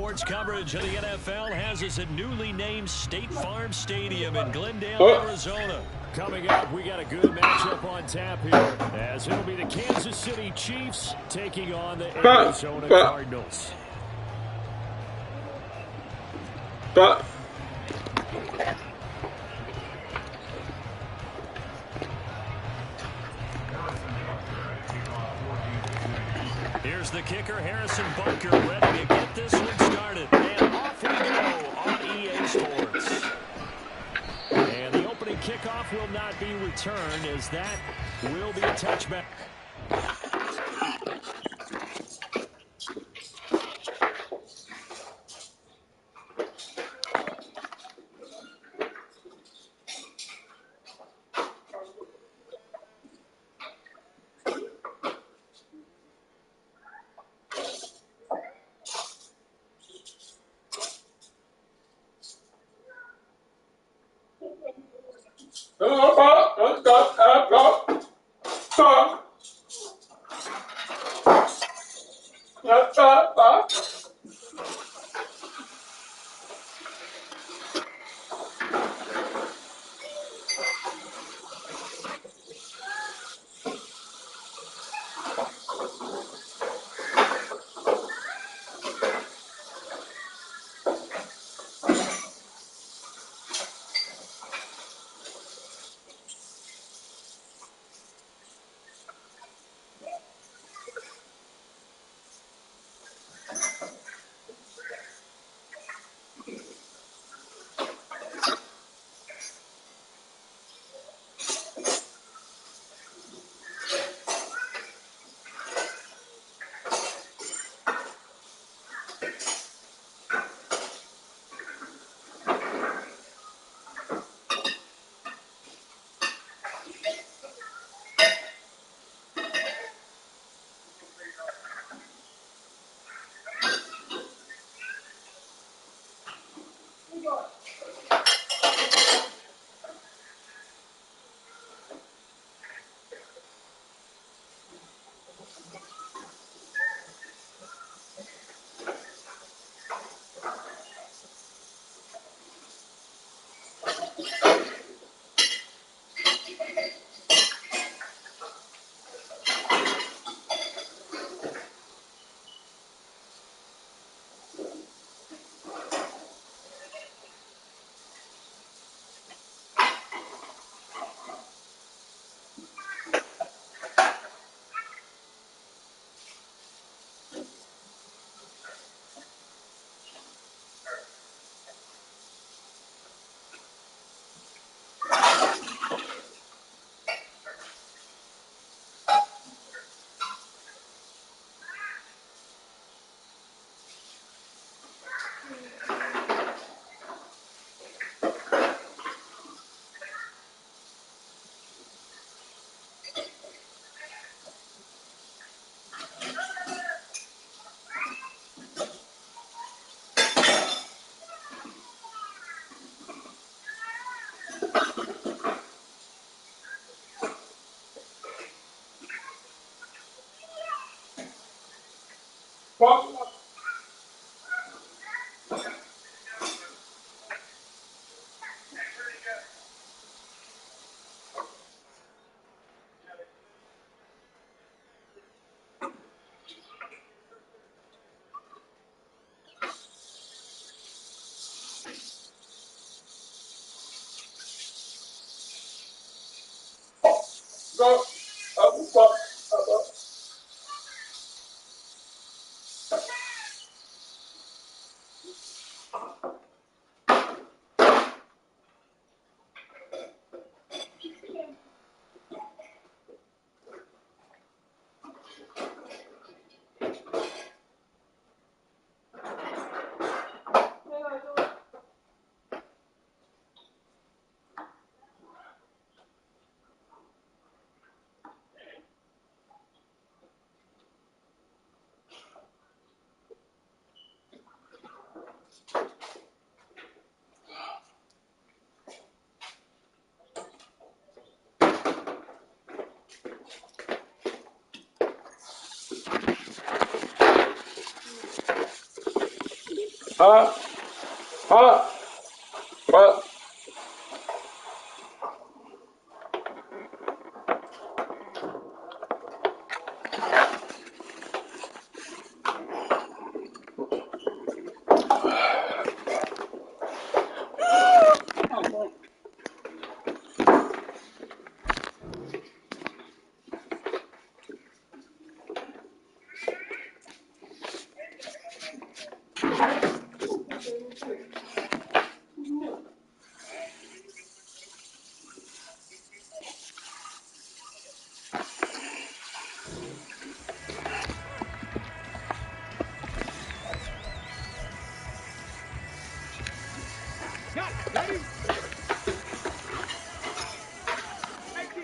Sports coverage of the NFL has us at newly named State Farm Stadium in Glendale, Arizona. Coming up, we got a good matchup on tap here, as it'll be the Kansas City Chiefs taking on the Arizona Cardinals. Here's the kicker, Harrison Bunker, ready to get this one started. And off we go on EA Sports. And the opening kickoff will not be returned, as that will be a touchback.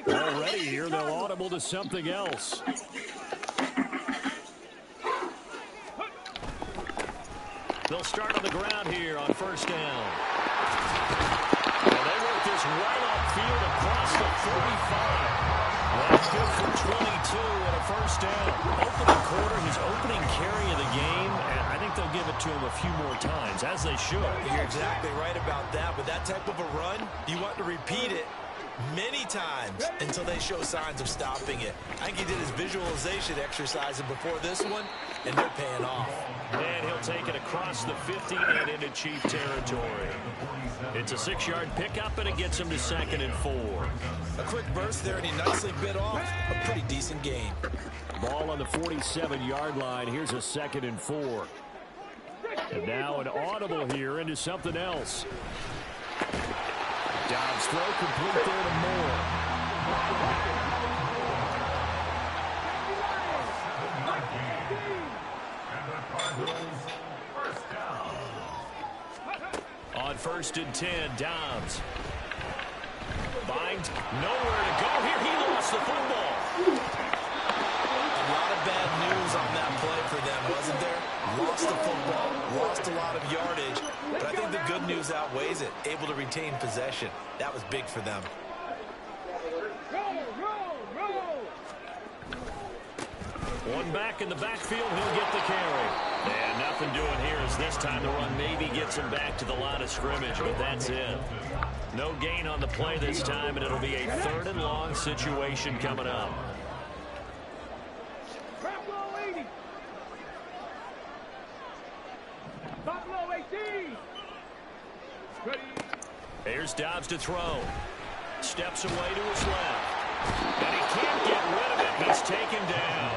Already here, they'll audible to something else. They'll start on the ground here on first down. And they work this right upfield across the 45. That's good for 22 and a first down. Opening quarter, his opening carry of the game, and I think they'll give it to him a few more times, as they should. You're exactly right about that. With that type of a run, you want to repeat it many times until they show signs of stopping it. I think he did his visualization exercise before this one, and they're paying off. And he'll take it across the 50 and into Chief territory. It's a 6-yard pickup, and it gets him to 2nd and 4. A quick burst there, and he nicely bit off a pretty decent gain. Ball on the 47-yard line. Here's a 2nd and 4. And now an audible here into something else. Dobbs throw complete there to Moore. On 1st and 10, Dobbs. Finds nowhere to go here. He lost the football. A lot of bad news on that play for them, wasn't there? Lost the football, lost a lot of yardage, but I think the good news outweighs it. Able to retain possession. That was big for them. One back in the backfield, he'll get the carry. And nothing doing here as this time the run maybe gets him back to the line of scrimmage, but that's it. No gain on the play this time, and it'll be a 3rd and long situation coming up. Here's Dobbs to throw. Steps away to his left. And he can't get rid of it. He's taken down.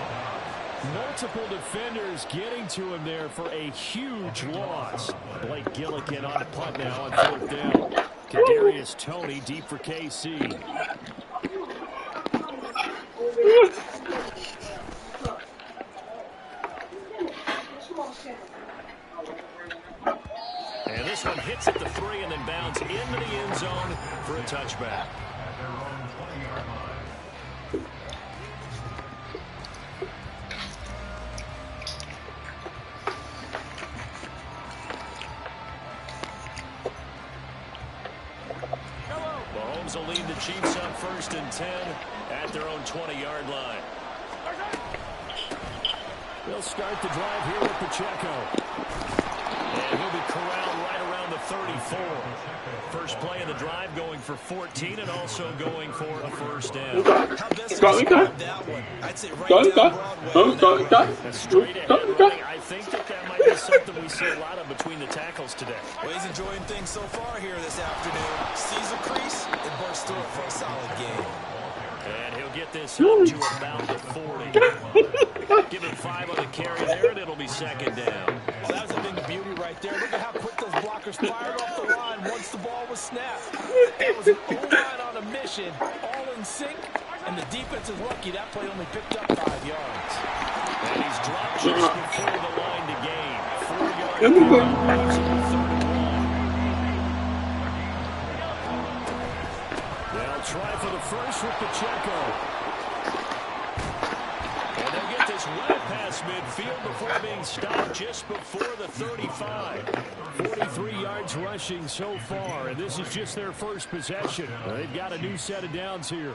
Multiple defenders getting to him there for a huge loss. Blake Gillikin on the punt now on 4th down. Kadarius Toney deep for KC. And this one hits at the 3 and then bounds into the end zone for a touchback. Mahomes will lead the Chiefs on 1st and 10 at their own 20-yard line. They'll start the drive here with Pacheco. And he'll be corralled right around the 34. First play of the drive going for 14 and also going for a first down. How best to describe that one? I'd say right down Broadway. A straight ahead running. I think that might be something we see a lot of between the tackles today. Well, he's enjoying things so far here this afternoon. Sees a crease and bursts through it for a solid game. And he'll get this up to about the 40. Give him 5 on the carry there, and it'll be 2nd down. Oh, that was a big beauty right there. Look at how quick those blockers fired off the line once the ball was snapped. It was an O-line on a mission, all in sync, and the defense is lucky that play only picked up 5 yards. And he's dropped just before the line to gain. 4 yards. They'll try for the first with Pacheco. And they'll get this right past midfield before being stopped just before the 35. 43 yards rushing so far, and this is just their first possession. They've got a new set of downs here.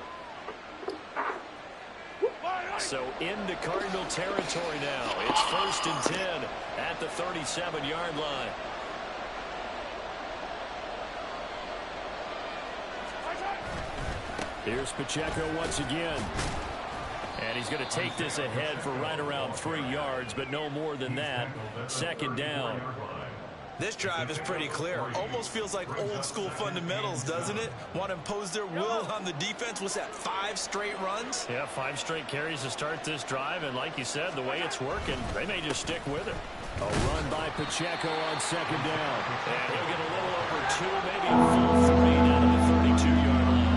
So into Cardinal territory now. It's 1st and 10 at the 37-yard line. Here's Pacheco once again. And he's going to take this ahead for right around 3 yards, but no more than that. Second down. This drive is pretty clear. Almost feels like old school fundamentals, doesn't it? Want to impose their will on the defense. What's that, 5 straight runs? Yeah, 5 straight carries to start this drive. And like you said, the way it's working, they may just stick with it. A run by Pacheco on second down. And he'll get a little over 2, maybe a full 3 down to the 32-yard line.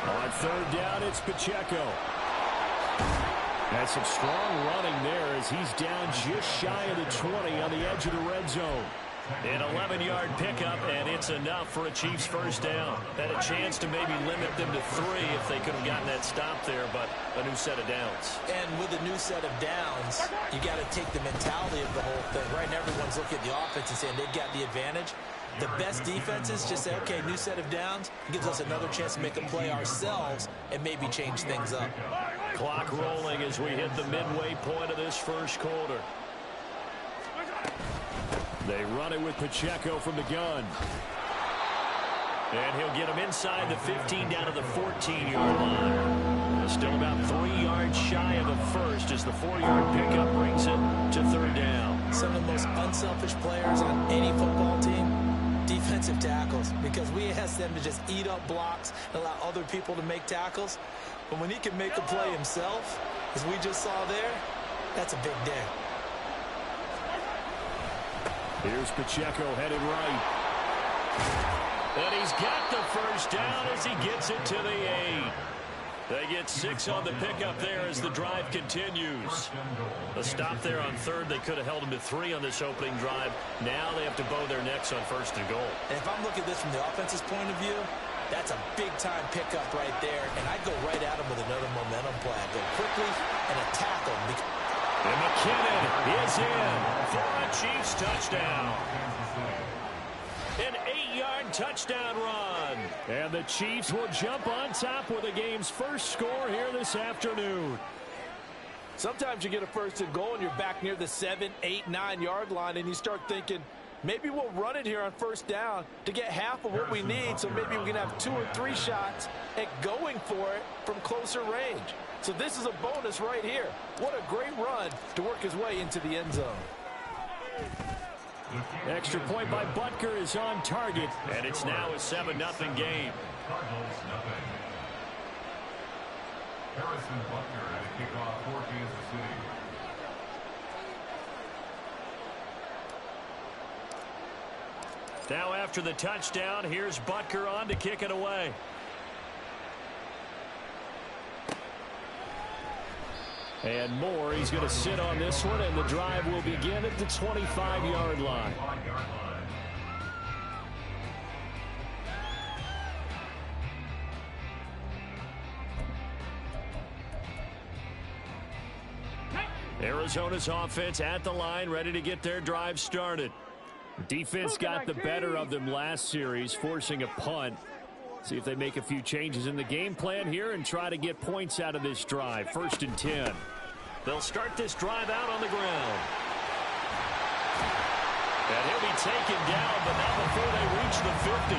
On third down, it's Pacheco. That's some strong running there as he's down just shy of the 20 on the edge of the red zone. An 11-yard pickup, and it's enough for a Chiefs first down. Had a chance to maybe limit them to 3 if they could have gotten that stop there, but a new set of downs. And with a new set of downs, you got to take the mentality of the whole thing. Right now, everyone's looking at the offense and saying they've got the advantage. The best defenses just say, okay, new set of downs. Gives us another chance to make a play ourselves and maybe change things up. Clock rolling as we hit the midway point of this first quarter. They run it with Pacheco from the gun. And he'll get him inside the 15 down to the 14-yard line. Still about 3 yards shy of a first as the 4-yard pickup brings it to third down. Some of the most unselfish players on any football team, defensive tackles, because we ask them to just eat up blocks and allow other people to make tackles. But when he can make a play himself, as we just saw there, that's a big day. Here's Pacheco headed right. And he's got the first down as he gets it to the 8. They get 6 on the pickup there as the drive continues. A stop there on third. They could have held him to 3 on this opening drive. Now they have to bow their necks on first and goal. And if I'm looking at this from the offense's point of view, that's a big-time pickup right there. And I'd go right at him with another momentum play. I'd go quickly and attack him. And McKinnon is in for a Chiefs touchdown. An 8-yard touchdown run. And the Chiefs will jump on top with the game's first score here this afternoon. Sometimes you get a first and goal and you're back near the 7, 8, 9-yard line and you start thinking, maybe we'll run it here on first down to get half of what we need, so maybe we can have 2 or 3 shots at going for it from closer range. So this is a bonus right here. What a great run to work his way into the end zone. Extra point by Butker is on target, and it's now a 7-0 game. Harrison Butker at a kickoff for Kansas City. Now after the touchdown, here's Butker on to kick it away. And Moore, he's going to sit on this one, and the drive will begin at the 25-yard line. Arizona's offense at the line, ready to get their drive started. Defense got the better of them last series, forcing a punt. See if they make a few changes in the game plan here and try to get points out of this drive. 1st and 10. They'll start this drive out on the ground. And he'll be taken down, but not before they reach the 50.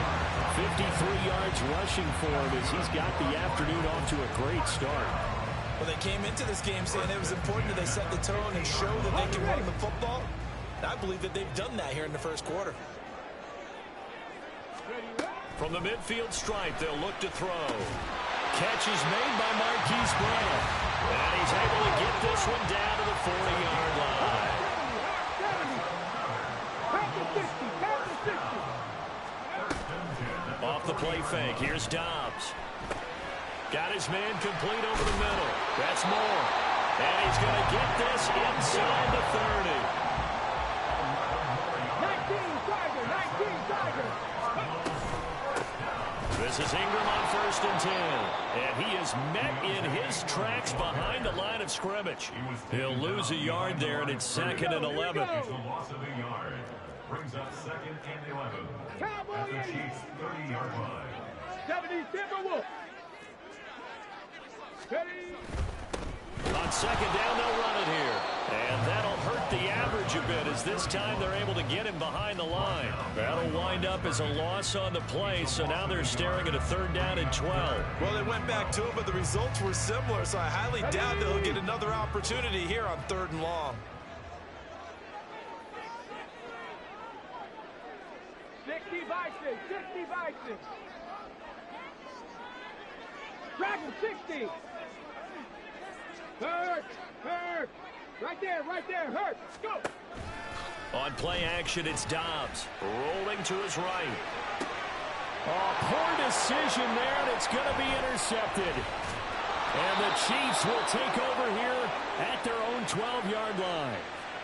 53 yards rushing for him as he's got the afternoon off to a great start. Well, they came into this game saying it was important that they set the tone and show that they can run the football. And I believe that they've done that here in the first quarter. From the midfield stripe, they'll look to throw. Catch is made by Marquise Brown. And he's able to get this one down to the 40-yard line. Off the play fake, here's Dobbs. Got his man complete over the middle. That's Moore. And he's going to get this inside the 30. 19 Tiger. This is Ingram on 1st and 10. And he is met in his tracks behind the line of scrimmage. He'll lose a yard there, and it's 2nd and 11. Loss of a yard brings up 2nd and 11 at the Chiefs' 30-yard line. 70 Timberwolves. On 2nd down, they'll run it here. And that'll hurt the average coverage a bit, as this time they're able to get him behind the line. That'll wind up as a loss on the play, so now they're staring at a 3rd down and 12. Well, they went back to it, but the results were similar, so I highly doubt they'll get another opportunity here on 3rd and long. 60 Vikings, 60 Vikings. Dragon 60. Hurt. Right there, hurt. Go. On play action, it's Dobbs. Rolling to his right. Oh, poor decision there, and it's going to be intercepted. And the Chiefs will take over here at their own 12-yard line.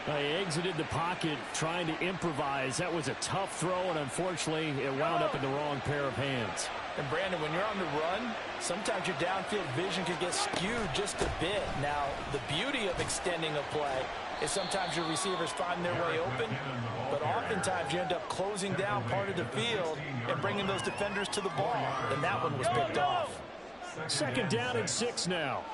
They exited the pocket trying to improvise. That was a tough throw, and unfortunately, it wound up in the wrong pair of hands. And Brandon, when you're on the run, sometimes your downfield vision can get skewed just a bit. Now, the beauty of extending a play is sometimes your receivers find their way open, but oftentimes you end up closing down part of the field and bringing those defenders to the ball. And that one was picked off. 2nd down and 6 now.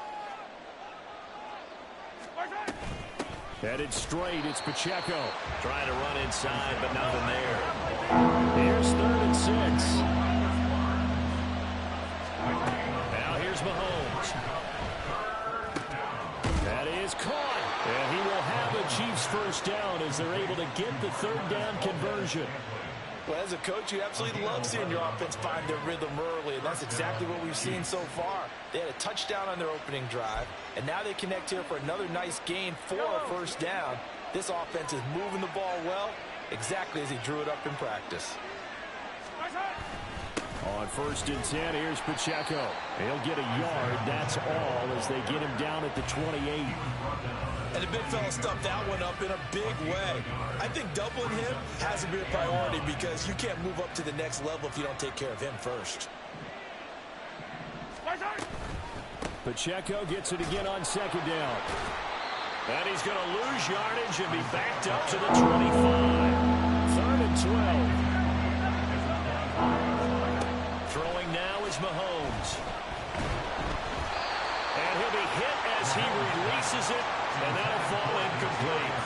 Headed straight, it's Pacheco. Trying to run inside, but nothing there. Here's 3rd and 6. Now here's Mahomes. That is caught. And he will have a Chiefs 1st down as they're able to get the 3rd down conversion. Well, as a coach, you absolutely love seeing your offense find their rhythm early, and that's exactly what we've seen so far. They had a touchdown on their opening drive, and now they connect here for another nice gain for a 1st down. This offense is moving the ball well, exactly as he drew it up in practice. On 1st and 10, here's Pacheco. He'll get a yard, that's all, as they get him down at the 28. And the big fella stuffed that one up in a big way. I think doubling him has to be a priority because you can't move up to the next level if you don't take care of him first. Pacheco gets it again on 2nd down. And he's going to lose yardage and be backed up to the 25. 3rd and 12. Throwing now is Mahomes. And he'll be hit as he releases it, and that'll fall incomplete.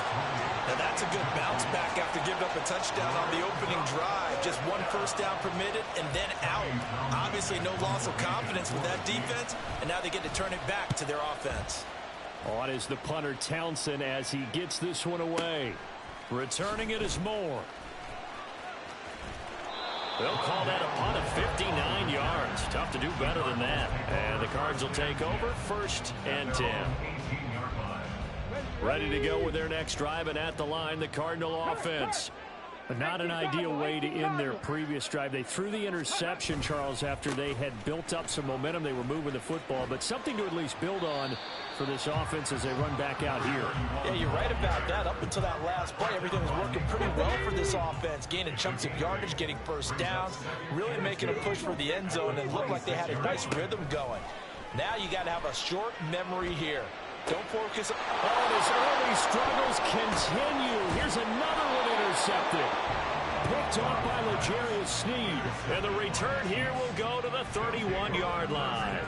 And that's a good bounce back after giving up a touchdown on the opening drive. Just 1 1st down permitted and then out. Obviously no loss of confidence with that defense, and now they get to turn it back to their offense. On is the punter Townsend as he gets this one away. Returning it is Moore. They'll call that a punt of 59 yards. Tough to do better than that. And the Cards will take over 1st and 10. Ready to go with their next drive, and at the line, the Cardinal offense. Not an ideal way to end their previous drive. They threw the interception, Charles, after they had built up some momentum. They were moving the football, but something to at least build on for this offense as they run back out here. Yeah, you're right about that. Up until that last play, everything was working pretty well for this offense, gaining chunks of yardage, getting 1st downs, really making a push for the end zone, and looked like they had a nice rhythm going. Now you got to have a short memory here. Don't focus. Oh, his early struggles continue. Here's another one intercepted. Picked off by L'Jarius Sneed. And the return here will go to the 31-yard line.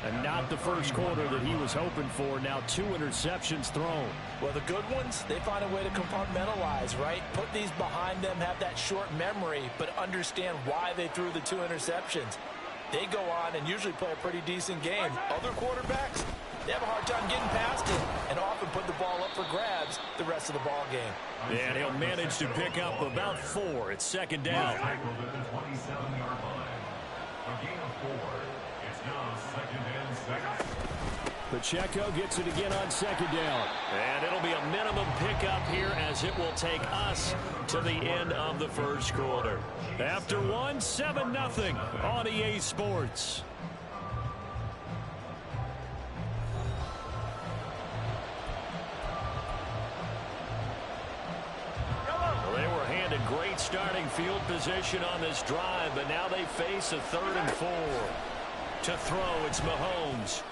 And not the first quarter that he was hoping for. Now 2 interceptions thrown. Well, the good ones, they find a way to compartmentalize, right? Put these behind them, have that short memory, but understand why they threw the 2 interceptions. They go on and usually play a pretty decent game. Other quarterbacks, they have a hard time getting past it and often put the ball up for grabs the rest of the ball game. And he'll manage to pick up about 4. It's 2nd down. Pacheco gets it again on 2nd down. And it'll be a minimum pickup here as it will take us to the end of the first quarter. After 1, 7-0 on EA Sports. Great starting field position on this drive, but now they face a 3rd and 4. To throw, it's Mahomes.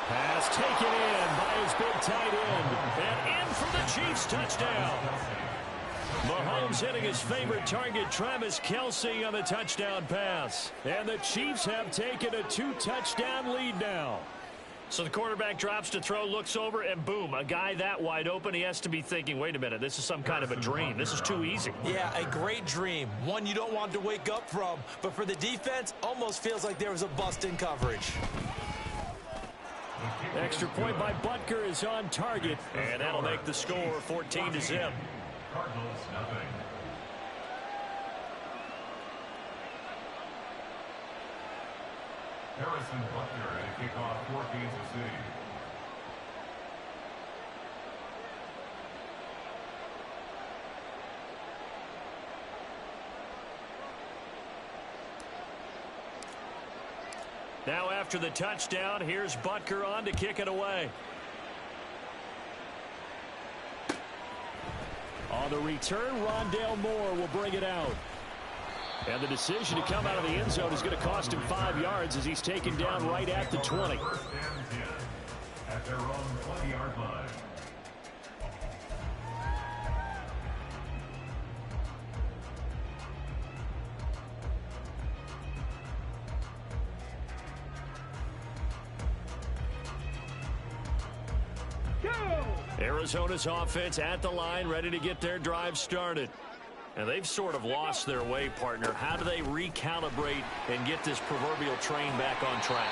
Pass taken in by his big tight end. And in for the Chiefs touchdown. Mahomes hitting his favorite target, Travis Kelce, on the touchdown pass. And the Chiefs have taken a 2-touchdown lead now. So the quarterback drops to throw, looks over, and boom, a guy that wide open. He has to be thinking, wait a minute, this is some kind of a dream. This is too easy. Yeah, a great dream. One you don't want to wake up from. But for the defense, almost feels like there was a bust in coverage. Extra point by Butker is on target, and that'll make the score 14-0. Cardinals, nothing. Harrison Butker at kickoff for Kansas City. Now after the touchdown, here's Butker on to kick it away. On the return, Rondale Moore will bring it out. And the decision to come out of the end zone is going to cost him 5 yards as he's taken down right at the 20. First and 10 at their own 20-yard line. Arizona's offense at the line, ready to get their drive started. And they've sort of lost their way, partner. How do they recalibrate and get this proverbial train back on track?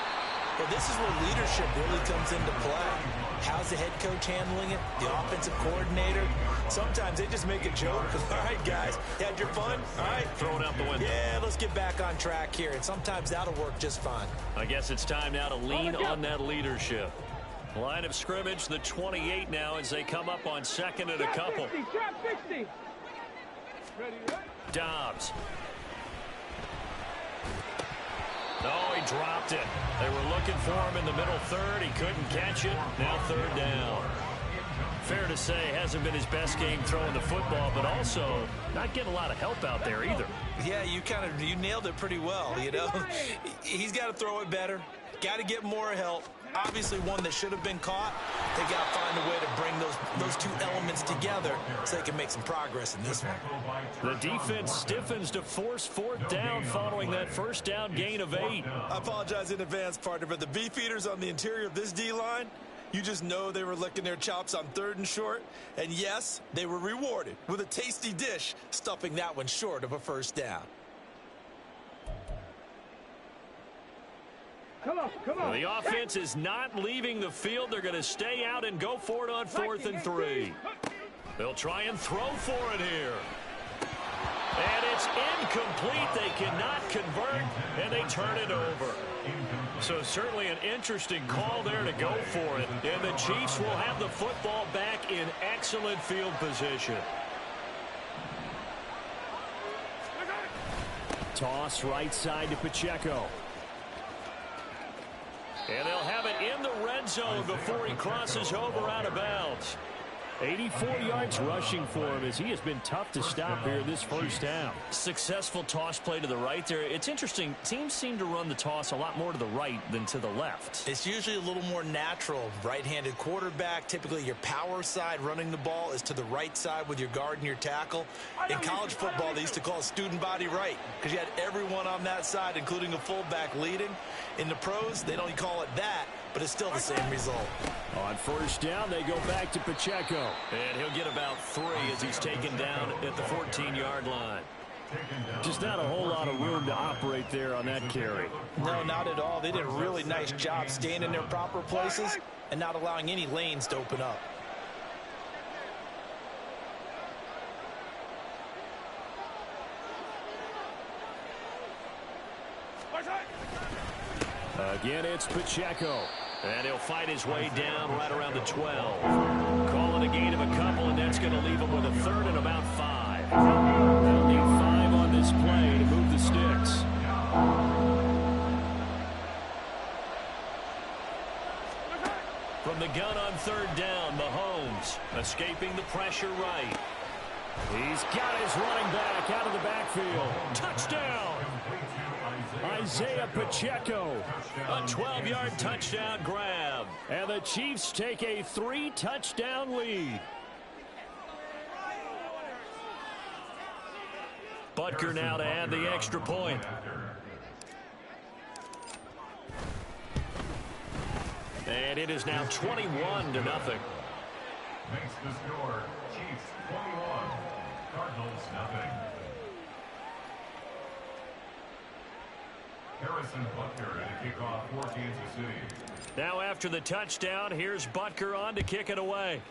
Well, this is where leadership really comes into play. How's the head coach handling it? The offensive coordinator? Sometimes they just make a joke. All right, guys, you had your fun? All right. Throw it out the window. Yeah, let's get back on track here. And sometimes that'll work just fine. I guess it's time now to lean on that leadership. Line of scrimmage, the 28 now as they come up on second and a couple. Trap 60. Dobbs. No, he dropped it. They were looking for him in the middle third. He couldn't catch it. Now third down. Fair to say, hasn't been his best game throwing the football, but also not getting a lot of help out there either. Yeah, you nailed it pretty well, you know. He's got to throw it better. Got to get more help. Obviously one that should have been caught. They got to find a way to bring those two elements together so they can make some progress in this one. The defense stiffens to force fourth down following that first down gain of 8. I apologize in advance, partner, but the beefeaters on the interior of this D-line, you just know they were licking their chops on 3rd and short. And yes, they were rewarded with a tasty dish, stuffing that one short of a first down. Come on. Well, the offense is not leaving the field. They're going to stay out and go for it on 4th and 3. They'll try and throw for it here. And it's incomplete. They cannot convert, and they turn it over. So certainly an interesting call there to go for it. And the Chiefs will have the football back in excellent field position. Toss right side to Pacheco. And they'll have it in the red zone before he crosses over out of bounds. 84 yards rushing for him as he has been tough to stop here this first down. Successful toss play to the right there. It's interesting. Teams seem to run the toss a lot more to the right than to the left. It's usually a little more natural. Right-handed quarterback, typically your power side running the ball is to the right side with your guard and your tackle. In college football, they used to call it student body right because you had everyone on that side, including a fullback leading. In the pros, they don't call it that, but it's still the same result. On first down, they go back to Pacheco. And he'll get about 3 as he's taken down at the 14-yard line. Just not a whole lot of room to operate there on that carry. No, not at all. They did a really nice job staying in their proper places and not allowing any lanes to open up. Again, it's Pacheco. And he'll fight his way down right around the 12. Calling a gain of a couple, and that's going to leave him with a 3rd and about 5. They'll need 5 on this play to move the sticks. From the gun on 3rd down, Mahomes escaping the pressure right. He's got his running back out of the backfield. Touchdown! Isaiah Pacheco, a 12-yard touchdown grab. And the Chiefs take a 3-touchdown lead. Butker now to add the extra point. And it is now 21-0. Makes the score Chiefs 21, Cardinals nothing. Harrison Butker to kick off for Kansas City. Now after the touchdown, here's Butker on to kick it away.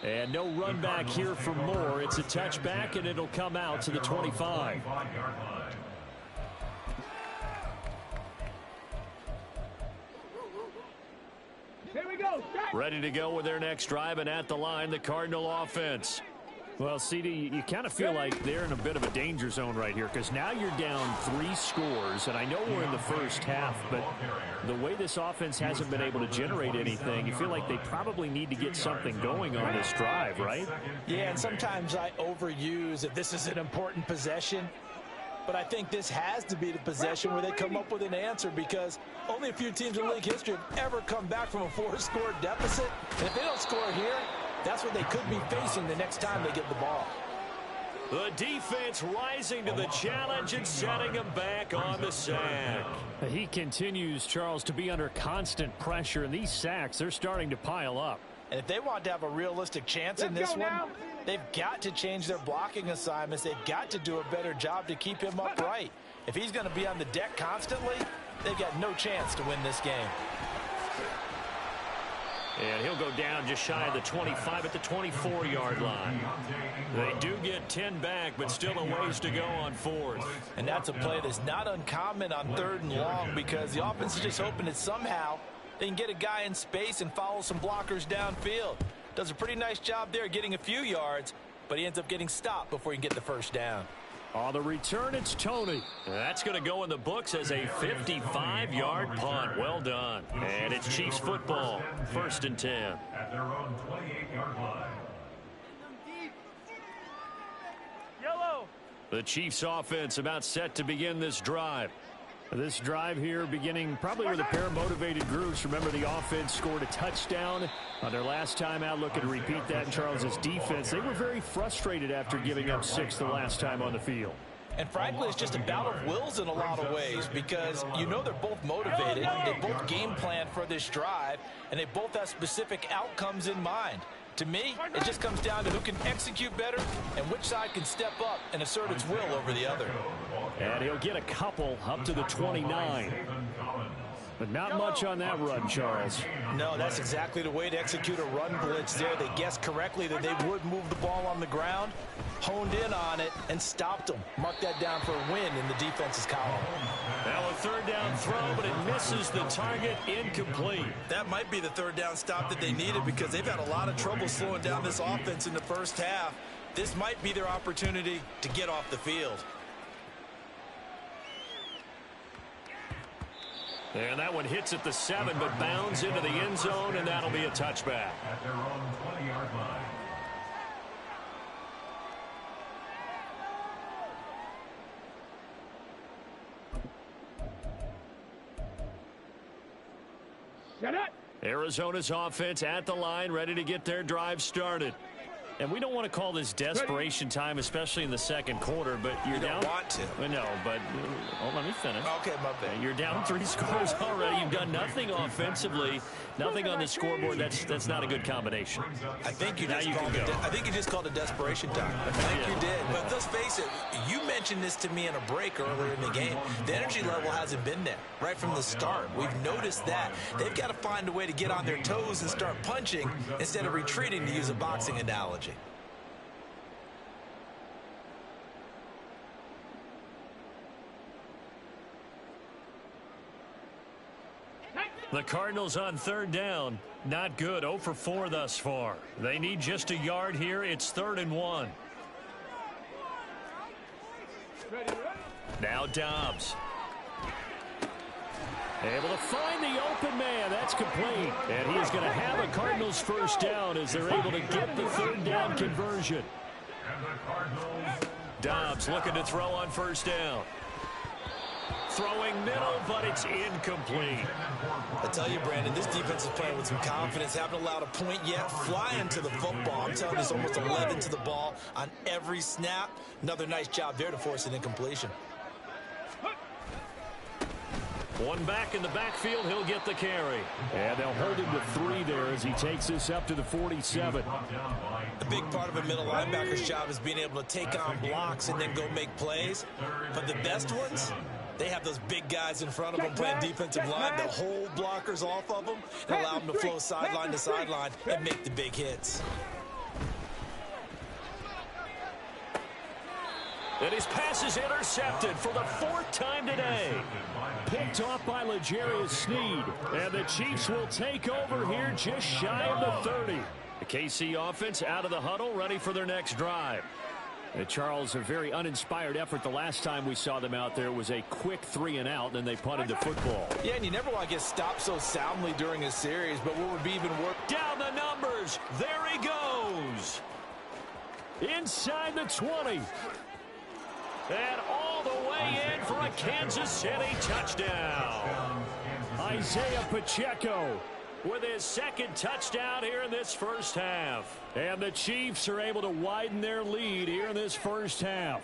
And no run back here for Moore. It's a touchback, and it'll come out to the 25. Here we go. Ready to go with their next drive, and at the line, the Cardinal offense. Well, CD, you kind of feel like they're in a bit of a danger zone right here because now you're down 3 scores, and I know we're in the first half, but the way this offense hasn't been able to generate anything, you feel like they probably need to get something going on this drive, right? Yeah, and sometimes I overuse that this is an important possession, but I think this has to be the possession where they come up with an answer because only a few teams in league history have ever come back from a 4-score deficit, and if they don't score here, that's what they could be facing the next time they get the ball. The defense rising to the challenge and setting him back on the sack. He continues, Charles, to be under constant pressure, and these sacks, they're starting to pile up. And if they want to have a realistic chance in this one, they've got to change their blocking assignments. They've got to do a better job to keep him upright. If he's going to be on the deck constantly, they've got no chance to win this game. And he'll go down just shy of the 25 at the 24-yard line. They do get 10 back, but still a ways to go on 4th. And that's a play that's not uncommon on 3rd and long because the offense is just hoping that somehow they can get a guy in space and follow some blockers downfield. Does a pretty nice job there getting a few yards, but he ends up getting stopped before he can get the first down. On the return, it's Tony. That's going to go in the books as a 55-yard punt. Well done. And it's Chiefs football, 1st and 10. At their own 28-yard line. Yellow. The Chiefs offense about set to begin this drive. This drive here beginning probably with a pair of motivated groups. Remember, the offense scored a touchdown on their last time out. Looking to repeat that in Charles's defense. They were very frustrated after giving up 6 the last time on the field. And frankly, it's just a battle of wills in a lot of ways because you know they're both motivated. They both game plan for this drive, and they both have specific outcomes in mind. To me, it just comes down to who can execute better and which side can step up and assert its will over the other. And he'll get a couple up to the 29. But not much on that run, Charles. No, that's exactly the way to execute a run blitz there. They guessed correctly that they would move the ball on the ground, honed in on it, and stopped them. Mark that down for a win in the defense's column. Now a 3rd down throw, but it misses the target, incomplete. That might be the 3rd down stop that they needed because they've had a lot of trouble slowing down this offense in the first half. This might be their opportunity to get off the field. And that one hits at the 7, but bounds into the end zone, and that'll be a touchback. At their own 20-yard line. Shut up. Arizona's offense at the line, ready to get their drive started. And we don't want to call this desperation time, especially in the 2nd quarter, but you're down. Don't want to. No, but let me finish. Okay, my bad. You're down 3 scores already. You've done nothing offensively, nothing on the scoreboard. That's not a good combination. I think you just called it desperation time. I think you did. But let's face it, you mentioned this to me in a break earlier in the game. The energy level hasn't been there right from the start. We've noticed that. They've got to find a way to get on their toes and start punching instead of retreating, to use a boxing analogy. The Cardinals on 3rd down. Not good. 0 for 4 thus far. They need just a yard here. It's 3rd and 1. Now Dobbs. Able to find the open man. That's complete. And he is going to have a Cardinals first down as they're able to get the 3rd down conversion. Dobbs looking to throw on 1st down. Throwing middle, but it's incomplete. I tell you, Brandon, this defense is playing with some confidence. Haven't allowed a point yet. Flying to the football. I'm telling you, it's almost 11 to the ball on every snap. Another nice job there to force an incompletion. One back in the backfield, he'll get the carry. And they'll hold him to 3 there as he takes this up to the 47. A big part of a middle linebacker's job is being able to take on blocks and then go make plays. But the best ones, they have those big guys in front of them playing defensive line. They'll hold blockers off of them and allow them to flow sideline to sideline and make the big hits. And his pass is intercepted for the 4th time today. Picked off by L'Jarius Sneed. And the Chiefs will take over here just shy of the 30. The KC offense out of the huddle, ready for their next drive. And Charles, a very uninspired effort. The last time we saw them out there was a quick 3-and-out, and then they punted the football. Yeah, and you never want to get stopped so soundly during a series, but what would be even worse? Down the numbers. There he goes. Inside the 20. And all the way in for a Kansas City touchdown. Isaiah Pacheco with his 2nd touchdown here in this first half. And the Chiefs are able to widen their lead here in this first half.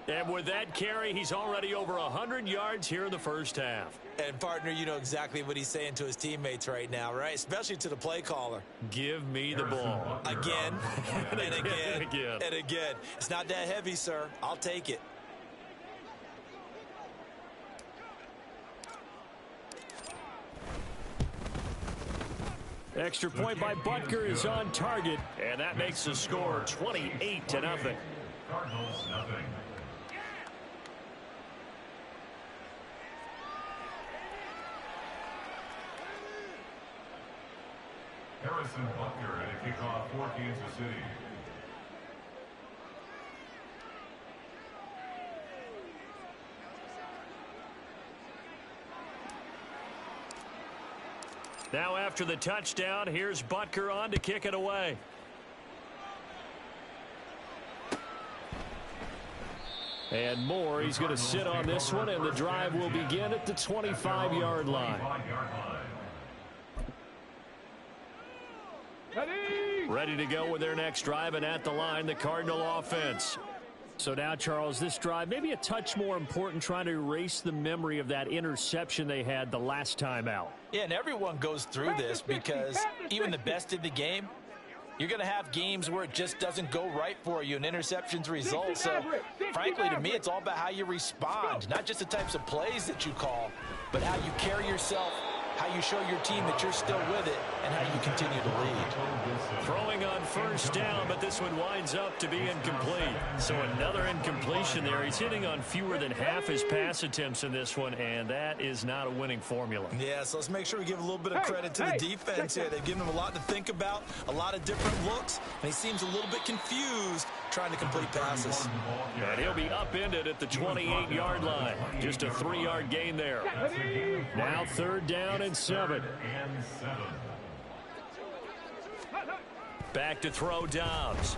And with that carry, he's already over 100 yards here in the first half. And, partner, you know exactly what he's saying to his teammates right now, right? Especially to the play caller. Give me the ball. Again, and again, and again. It's not that heavy, sir. I'll take it. Extra point by Butker is on target, and that makes the score 28-0. Cardinals nothing. Harrison Butker at a kickoff for Kansas City. Now after the touchdown, here's Butker on to kick it away. And Moore, he's going to sit on this one, and the drive will begin at the 25-yard line. Ready to go with their next drive, and at the line, the Cardinal offense. So now, Charles, this drive maybe a touch more important, trying to erase the memory of that interception they had the last time out. Yeah, and everyone goes through this because even the best in the game, you're going to have games where it just doesn't go right for you and interceptions result. So, frankly, to me, it's all about how you respond, not just the types of plays that you call, but how you carry yourself, how you show your team that you're still with it, and how you continue to lead. Throwing on first down, but this one winds up to be incomplete. So another incompletion there. He's hitting on fewer than half his pass attempts in this one, and that is not a winning formula. Yeah, so let's make sure we give a little bit of credit to the defense here. They've given him a lot to think about, a lot of different looks, and he seems a little bit confused trying to complete passes. And he'll be upended at the 28-yard line. Just a 3-yard gain there. Now 3rd down and 7. Back to throw Dobbs.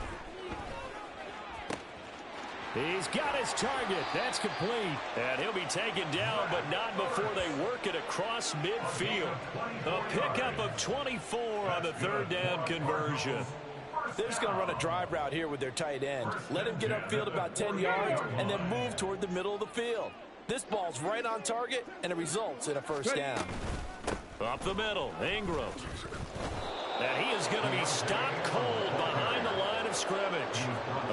He's got his target. That's complete. And he'll be taken down, but not before they work it across midfield. A pickup of 24 on the 3rd down conversion. They're just going to run a drive route here with their tight end. Let him get upfield about 10 yards and then move toward the middle of the field. This ball's right on target, and it results in a first down. Up the middle, Ingram. And he is going to be stopped cold behind the line of scrimmage.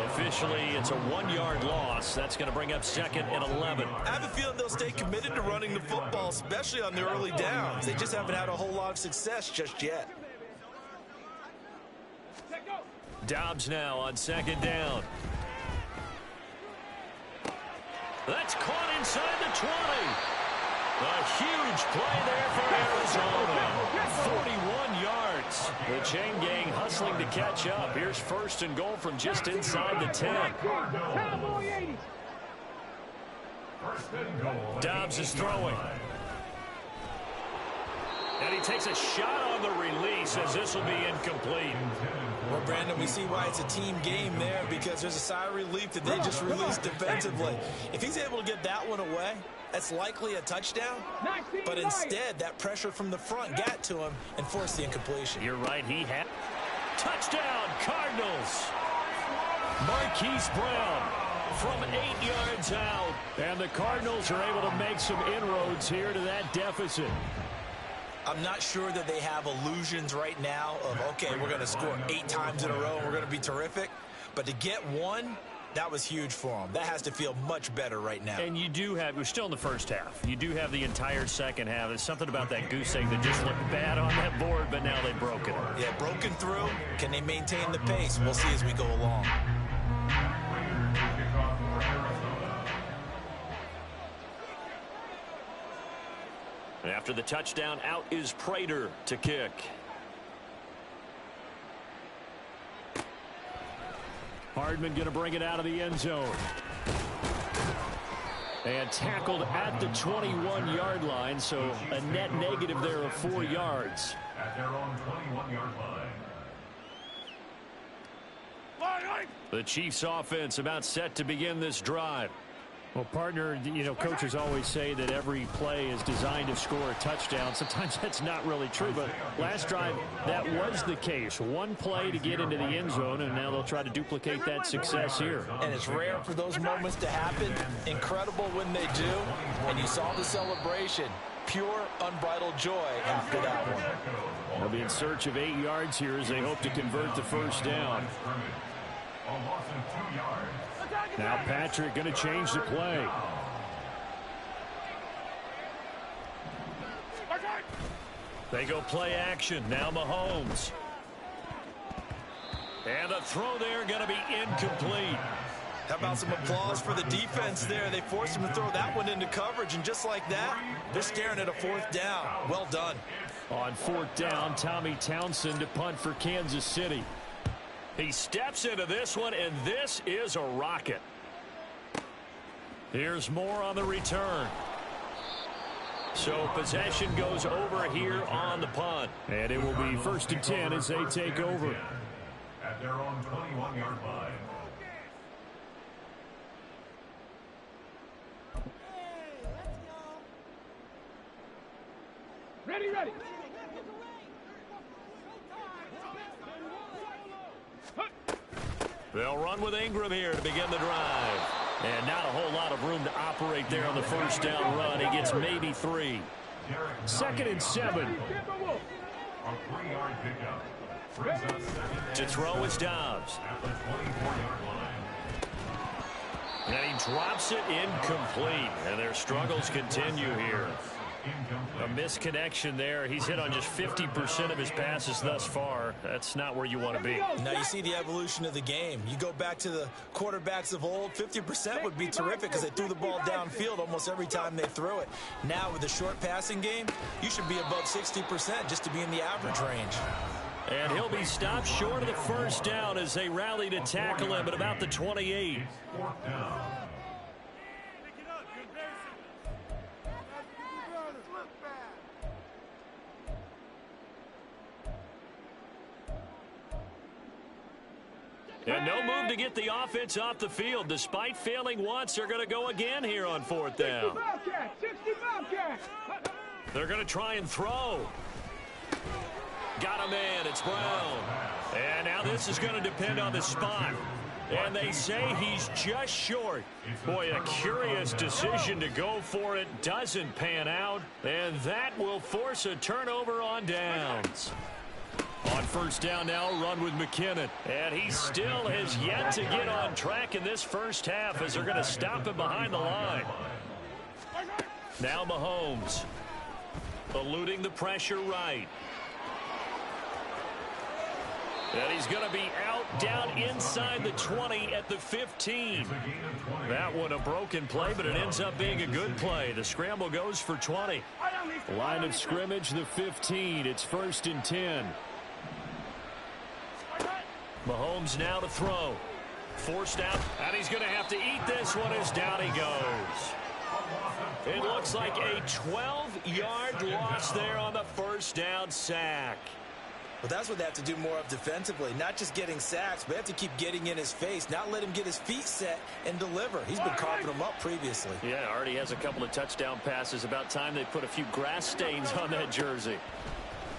Officially, it's a 1-yard loss. That's going to bring up 2nd and 11. I have a feeling they'll stay committed to running the football, especially on their early downs. They just haven't had a whole lot of success just yet. Dobbs now on 2nd down. That's caught inside the 20. A huge play there for Arizona. 41 yards. The chain gang hustling to catch up. Here's 1st and goal from just inside the 10. Dobbs is throwing. And he takes a shot on the release as this will be incomplete. Well, Brandon, we see why it's a team game there, because there's a sigh of relief that they just released defensively. If he's able to get that one away, that's likely a touchdown. But instead, that pressure from the front got to him and forced the incompletion. You're right, he had. Touchdown, Cardinals. Marquise Brown from 8 yards out. And the Cardinals are able to make some inroads here to that deficit. I'm not sure that they have illusions right now of, okay, we're going to score 8 times in a row and we're going to be terrific. But to get one, that was huge for them. That has to feel much better right now. And you do have, we're still in the first half. You do have the entire second half. There's something about that goose egg that just looked bad on that board, but now they've broken it. Yeah, broken through. Can they maintain the pace? We'll see as we go along. After the touchdown, out is Prater to kick. Hardman going to bring it out of the end zone. And tackled at the 21-yard line, so a net negative there of 4 yards. At their own 21-yard line. The Chiefs offense about set to begin this drive. Well, partner, you know, coaches always say that every play is designed to score a touchdown. Sometimes that's not really true, but last drive, that was the case. One play to get into the end zone, and now they'll try to duplicate that success here. And it's rare for those moments to happen. Incredible when they do. And you saw the celebration. Pure, unbridled joy after that one. They'll be in search of 8 yards here as they hope to convert the first down. A loss of 2 yards. Now Patrick going to change the play. They go play action. Now Mahomes. And the throw there going to be incomplete. How about some applause for the defense there? They forced him to throw that one into coverage, and just like that, they're staring at a 4th down. Well done. On 4th down, Tommy Townsend to punt for Kansas City. He steps into this one, and this is a rocket. Here's more on the return. So possession goes over here on the punt. And it will be 1st and 10 as they take over. At their own 21-yard line. Ready, ready. They'll run with Ingram here to begin the drive. And not a whole lot of room to operate there on the first down run. He gets maybe 3. 2nd and 7. A 3-yard pickup. Brings up 2nd To throw is Dobbs. at the 24-yard line. And he drops it incomplete. And their struggles continue here. A misconnection there. He's hit on just 50% of his passes thus far. That's not where you want to be. Now you see the evolution of the game. You go back to the quarterbacks of old, 50% would be terrific because they threw the ball downfield almost every time they threw it. Now with the short passing game, you should be above 60% just to be in the average range. And he'll be stopped short of the first down as they rally to tackle him at about the 28. 4th down. And no move to get the offense off the field. Despite failing once, they're going to go again here on 4th down. 65 cat. They're going to try and throw. Got a man. It's Brown. And now this is going to depend on the spot. And they say he's just short. Boy, a curious decision to go for it. Doesn't pan out. And that will force a turnover on downs. On first down now, run with McKinnon. And he still has yet to get on track in this first half as they're going to stop him behind the line. Now Mahomes. Eluding the pressure right. And he's going to be out down inside the 20 at the 15. That one a broken play, but it ends up being a good play. The scramble goes for 20. Line of scrimmage, the 15. It's 1st and 10. Mahomes now to throw. Forced out, and he's going to have to eat this one as down he goes. It looks like a 12-yard loss there on the first down sack. But that's what they have to do more of defensively. Not just getting sacks, but they have to keep getting in his face. Not let him get his feet set and deliver. He's been carving them up previously. Yeah, already has a couple of touchdown passes. About time they put a few grass stains on that jersey.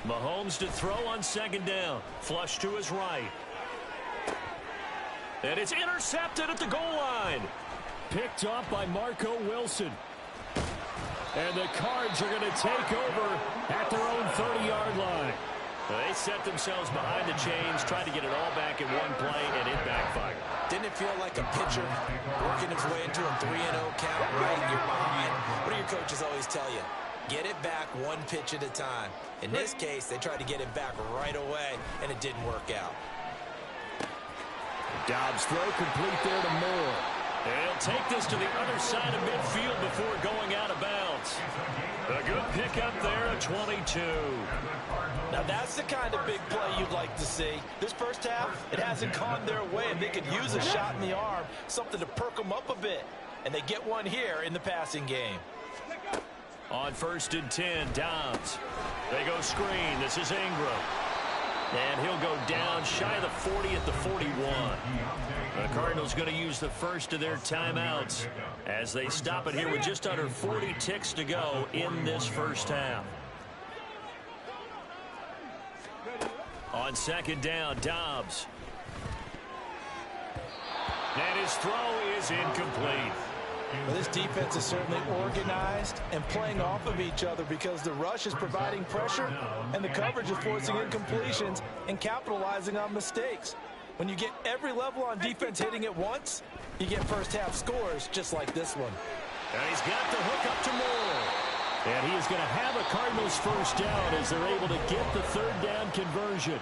Mahomes to throw on 2nd down. Flush to his right. And it's intercepted at the goal line. Picked off by Marco Wilson. And the Cards are going to take over at their own 30-yard line. They set themselves behind the chains, tried to get it all back in one play, and it backfired. Didn't it feel like a pitcher working his way into a 3-0 count right? You're behind. What do your coaches always tell you? Get it back one pitch at a time. In this case, they tried to get it back right away, and it didn't work out. Dobbs throw complete there to Moore. He'll take this to the other side of midfield before going out of bounds. A good pickup there at 22. Now that's the kind of big play you'd like to see. This first half, it hasn't gone their way, and they could use a shot in the arm, something to perk them up a bit. And they get one here in the passing game. On 1st and 10, Dobbs. They go screen. This is Ingram. And he'll go down shy of the 40 at the 41. The Cardinals going to use the first of their timeouts as they stop it here with just under 40 ticks to go in this first half. On 2nd down, Dobbs. And his throw is incomplete. Well, this defense is certainly organized and playing off of each other because the rush is providing pressure and the coverage is forcing incompletions and capitalizing on mistakes. When you get every level on defense hitting at once, you get first half scores just like this one. And he's got the hook up to Moore. And he is going to have a Cardinals first down as they're able to get the 3rd down conversion.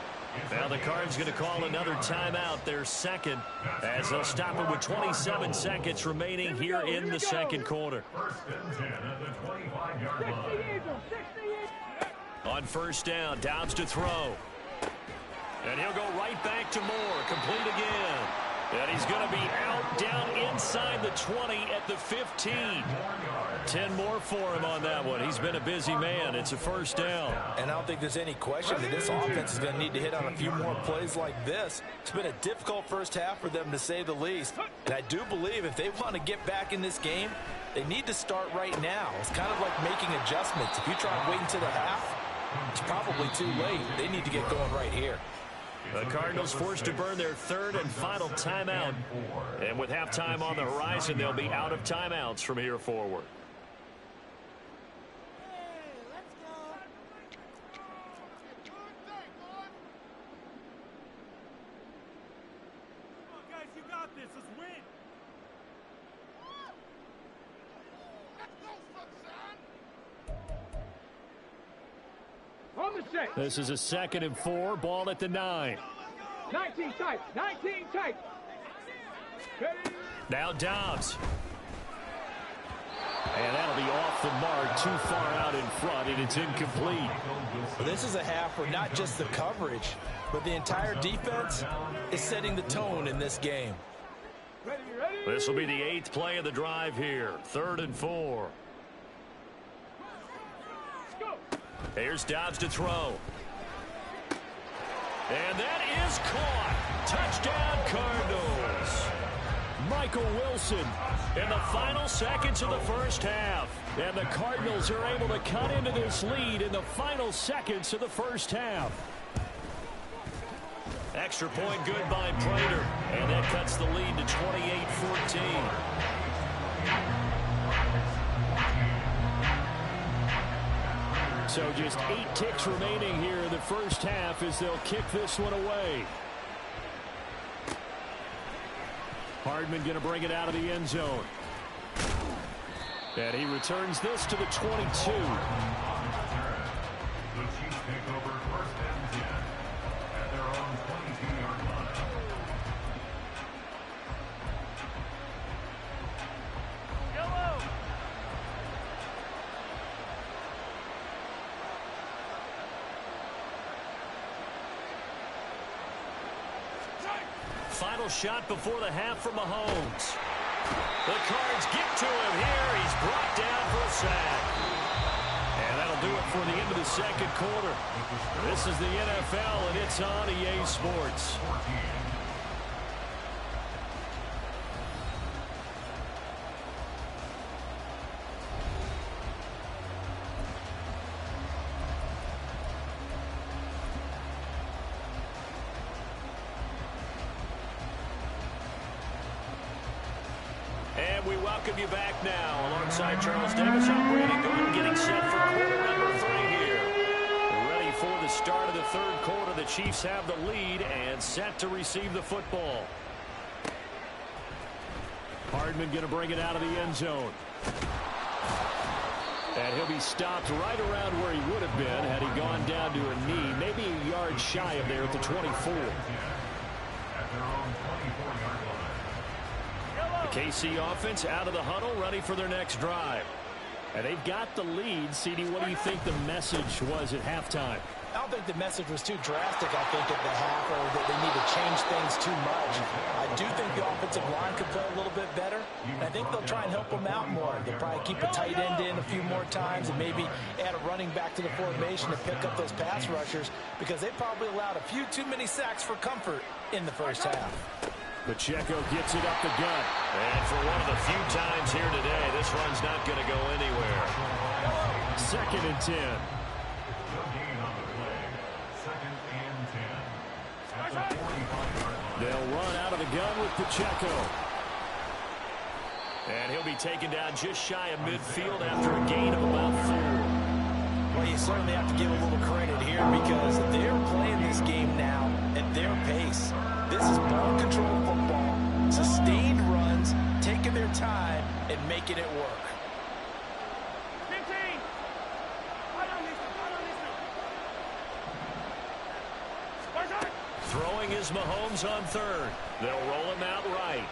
Now the Cards going to call another timeout, their second, as they'll stop it with 27 seconds remaining here in the second quarter. 1st and 10 at the 25-yard line. On 1st down, Dobbs to throw. And he'll go right back to Moore, complete again. And he's going to be out down inside the 20 at the 15. 10 more for him on that one. He's been a busy man. It's a first down. And I don't think there's any question that this offense is going to need to hit on a few more plays like this. It's been a difficult first half for them, to say the least. And I do believe if they want to get back in this game, they need to start right now. It's kind of like making adjustments. If you try and wait until the half, it's probably too late. They need to get going right here. The Cardinals forced to burn their 3rd and final timeout. And with halftime on the horizon, they'll be out of timeouts from here forward. This is a 2nd and 4, ball at the 9. 19 tight, 19 tight. Now Dobbs. And that'll be off the mark, too far out in front, and it's incomplete. Well, this is a half where not just the coverage, but the entire defense is setting the tone in this game. This will be the 8th play of the drive here. 3rd and 4. Here's Dobbs to throw. And that is caught. Touchdown, Cardinals. Michael Wilson In the final seconds of the first half. And the Cardinals are able to cut into this lead in the final seconds of the first half. Extra point good by Prater. And that cuts the lead to 28-14. So just 8 ticks remaining here in the first half as they'll kick this one away. Hardman going to bring it out of the end zone. And he returns this to the 22. The Chiefs take over 1st and 10 at their own 22-yard line. Final shot before the half for Mahomes. The Cards get to him here. He's brought down for a sack. And that'll do it for the end of the second quarter. This is the NFL, and it's on EA Sports. And we welcome you back now. Alongside Charles Davis, I'm Brandon Gordon, getting set for quarter number 3 here. Ready for the start of the third quarter. The Chiefs have the lead and set to receive the football. Hardman going to bring it out of the end zone. And he'll be stopped right around where he would have been had he gone down to a knee, maybe a yard shy of there at the 24. The KC offense out of the huddle, ready for their next drive. And they've got the lead. CD, what do you think the message was at halftime? I don't think the message was too drastic, I think, at the half, or that they need to change things too much. I do think the offensive line could play a little bit better, and I think they'll try and help them out more. They'll probably keep a tight end in a few more times and maybe add a running back to the formation to pick up those pass rushers, because they probably allowed a few too many sacks for comfort in the first half. Pacheco gets it up the gut. And for one of the few times here today, this run's not going to go anywhere. 2nd and 10. They'll run out of the gun with Pacheco. And he'll be taken down just shy of midfield after a gain of about 4. Well, you certainly have to give a little credit here because they're playing this game now at their pace. This is ball control football, sustained runs, taking their time and making it work. Throwing is Mahomes on 3rd. They'll roll him out right.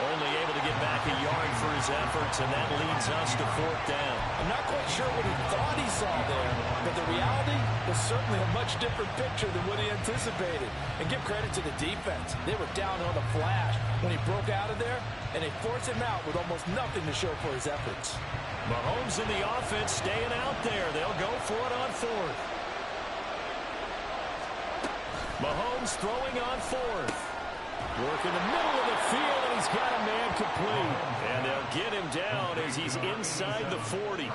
Only able to get back a yard for his efforts, and that leads us to 4th down. I'm not quite sure what he thought he saw there, but the reality was certainly a much different picture than what he anticipated. And give credit to the defense. They were down on the flash when he broke out of there, and they forced him out with almost nothing to show for his efforts. Mahomes in the offense staying out there. They'll go for it on 4th. Mahomes throwing on 4th. Work in the middle of the field, and he's got a man complete. And they'll get him down as he's inside the 40.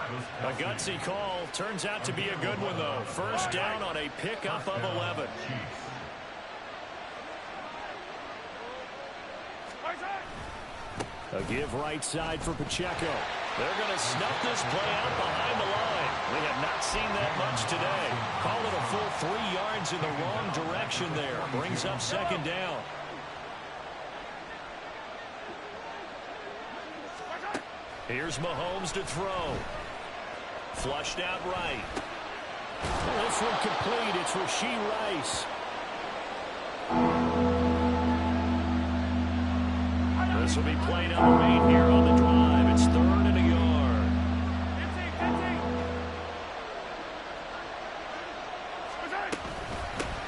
A gutsy call. Turns out to be a good one, though. First down on a pickup of 11. A give right side for Pacheco. They're going to snuff this play out behind the line. We have not seen that much today. Call it a full 3 yards in the wrong direction there. Brings up 2nd down. Here's Mahomes to throw. Flushed out right. This one complete. It's Rashee Rice. This will be played on the main here on the drive. It's 3rd and a yard.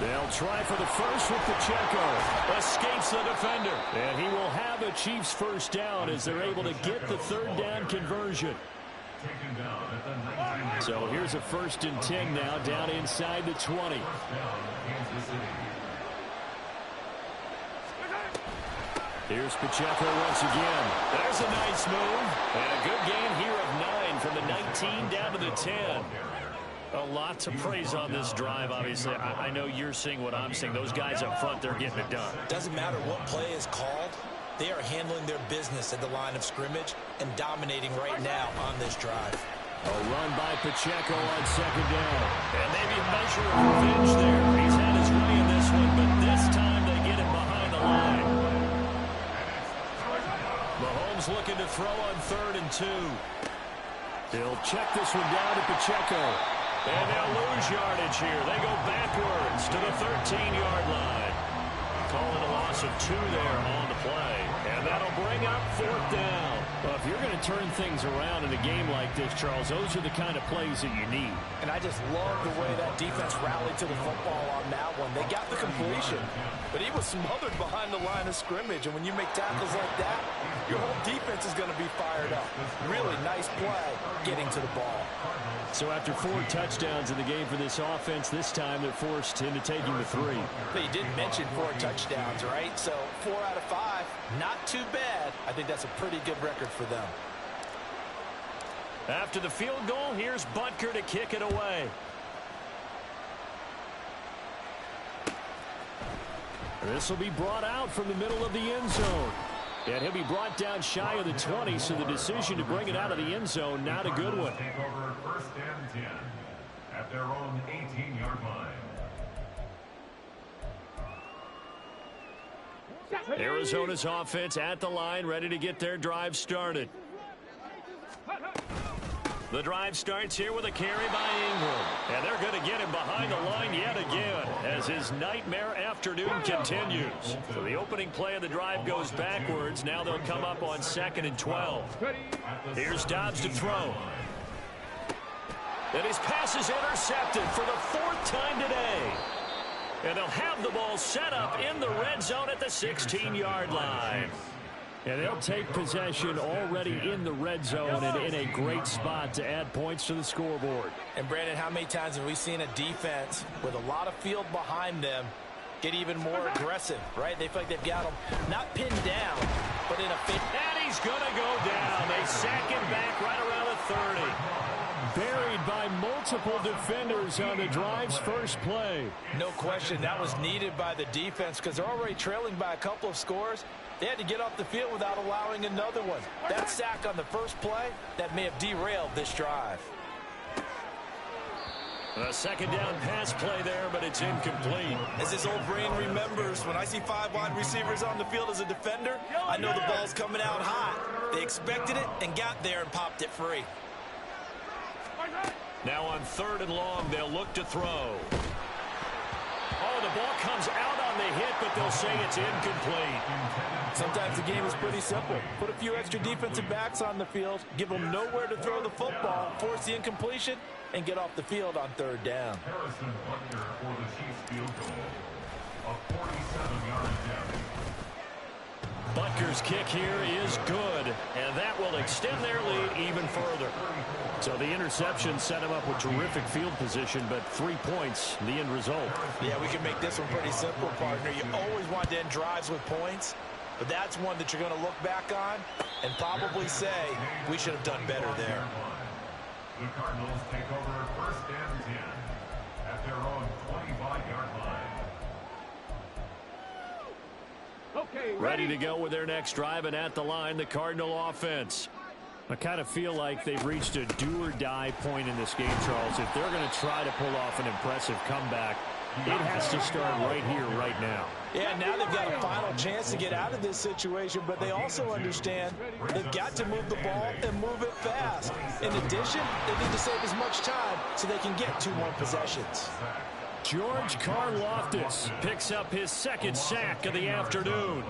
They'll try for the first with Pacheco. Escapes the defender. And he will have a Chiefs first down as they're able to get the 3rd down conversion. So here's a 1st and 10 now down inside the 20. Here's Pacheco once again. There's a nice move. And a good gain here of 9 from the 19 down to the 10. A lot to praise on this drive, obviously. I know you're seeing what I'm seeing. Those guys up front, they're getting it done. Doesn't matter what play is called. They are handling their business at the line of scrimmage and dominating right now on this drive. A run by Pacheco on 2nd down. And maybe a measure of revenge there. He's had his way in this one, but this time they get him behind the line. Mahomes looking to throw on 3rd and 2. He'll check this one down to Pacheco. And they'll lose yardage here. They go backwards to the 13-yard line. Calling a loss of 2 there on the play. And that'll bring up 4th down. Well, if you're going to turn things around in a game like this, Charles, those are the kind of plays that you need. And I just love the way that defense rallied to the football on that one. They got the completion, but he was smothered behind the line of scrimmage. And when you make tackles like that, your whole defense is going to be fired up. Really nice play getting to the ball. So after 4 touchdowns in the game for this offense, this time they're forced into taking the 3. But you didn't mention 4 touchdowns, right? So 4 out of 5, not too bad. I think that's a pretty good record for them. After the field goal, here's Butker to kick it away. This will be brought out from the middle of the end zone. And he'll be brought down shy of the 20, so the decision to bring it out of the end zone, not a good one. Take over 1st and 10 at their own 18-yard line. Arizona's offense at the line, ready to get their drive started. The drive starts here with a carry by Ingram. And they're going to get him behind the line yet again as his nightmare afternoon continues. So the opening play of the drive goes backwards. Now they'll come up on 2nd and 12. Here's Dobbs to throw. And his pass is intercepted for the 4th time today. And they'll have the ball set up in the red zone at the 16-yard line. And they'll take possession already in the red zone and in a great spot to add points to the scoreboard. And, Brandon, how many times have we seen a defense with a lot of field behind them get even more aggressive, right? They feel like they've got them not pinned down, but in a fit. And he's going to go down. They sack him back right around the 30. Buried by multiple defenders on the drive's first play. No question, that was needed by the defense because they're already trailing by a couple of scores. They had to get off the field without allowing another one. That sack on the first play, that may have derailed this drive. A 2nd down pass play there, but it's incomplete. As his old brain remembers, when I see 5 wide receivers on the field as a defender, I know the ball's coming out hot. They expected it and got there and popped it free. Now on 3rd and long, they'll look to throw. Oh, the ball comes out on the hit, but they'll say it's incomplete. Sometimes the game is pretty simple. Put a few extra defensive backs on the field, give them nowhere to throw the football, force the incompletion, and get off the field on 3rd down. Harrison Butker for the Chiefs field goal. A 47-yard attempt. Butker's kick here is good, and that will extend their lead even further. So the interception set him up with terrific field position, but 3 points, the end result. Yeah, we can make this one pretty simple, partner. You always want to end drives with points, but that's one that you're going to look back on and probably say, we should have done better there. The Cardinals take over 1st and 10 at their own 25-yard line. Okay, Ready to go with their next drive, and at the line, the Cardinal offense. I kind of feel like they've reached a do-or-die point in this game, Charles. If they're going to try to pull off an impressive comeback, it has to start right here, right now. Yeah, now they've got a final chance to get out of this situation, but they also understand they've got to move the ball and move it fast. In addition, they need to save as much time so they can get 2 more possessions. George Karlaftis picks up his 2nd sack of the afternoon.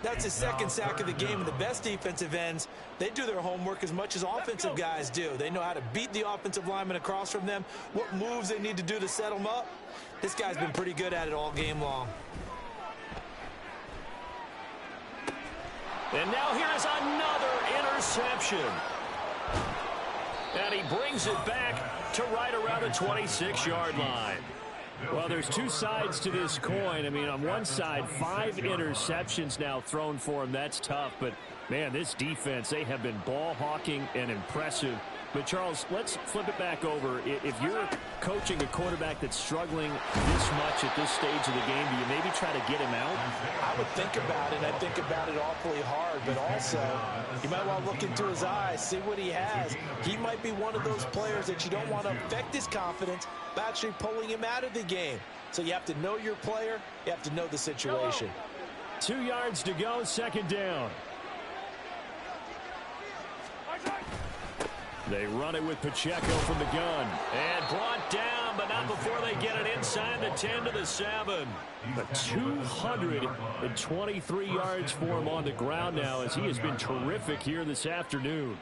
That's his 2nd sack of the game, and the best defensive ends, they do their homework as much as offensive guys do. They know how to beat the offensive lineman across from them, what moves they need to do to set them up. This guy's been pretty good at it all game long. And now here is another interception. And he brings it back to right around the 26-yard line. Well, there's 2 sides to this coin. I mean, on one side, 5 interceptions now thrown for him. That's tough. But, man, this defense, they have been ball hawking and impressive. But, Charles, let's flip it back over. If you're coaching a quarterback that's struggling this much at this stage of the game, do you maybe try to get him out? I would think about it. I think about it awfully hard. But also, you might want to look into his eyes, see what he has. He might be one of those players that you don't want to affect his confidence by actually pulling him out of the game. So you have to know your player. You have to know the situation. 2 yards to go, 2nd down. They run it with Pacheco from the gun. And brought down, but not before they get it inside the 10 to the 7. But 223 yards for him on the ground now, as he has been terrific here this afternoon.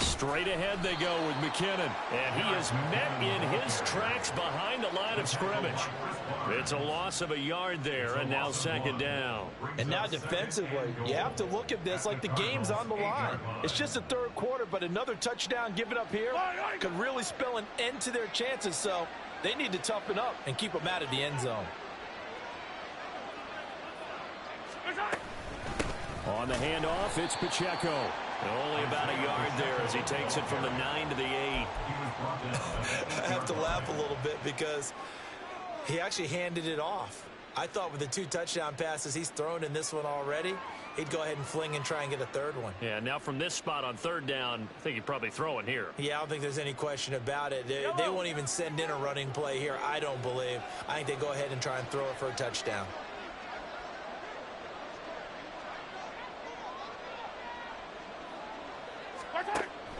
Straight ahead they go with McKinnon. And he is met in his tracks behind the line of scrimmage. It's a loss of a yard there, and now 2nd down. And now defensively, you have to look at this like the game's on the line. It's just the 3rd quarter, but another touchdown given up here could really spell an end to their chances. So they need to toughen up and keep them out of the end zone. On the handoff, it's Pacheco. Only about a yard there as he takes it from the 9 to the 8. I have to laugh a little bit because he actually handed it off. I thought with the 2 touchdown passes he's thrown in this one already, he'd go ahead and fling and try and get a third one. Yeah, now from this spot on 3rd down, I think he'd probably throw it here. Yeah, I don't think there's any question about it. They won't even send in a running play here, I don't believe. I think they go ahead and try and throw it for a touchdown.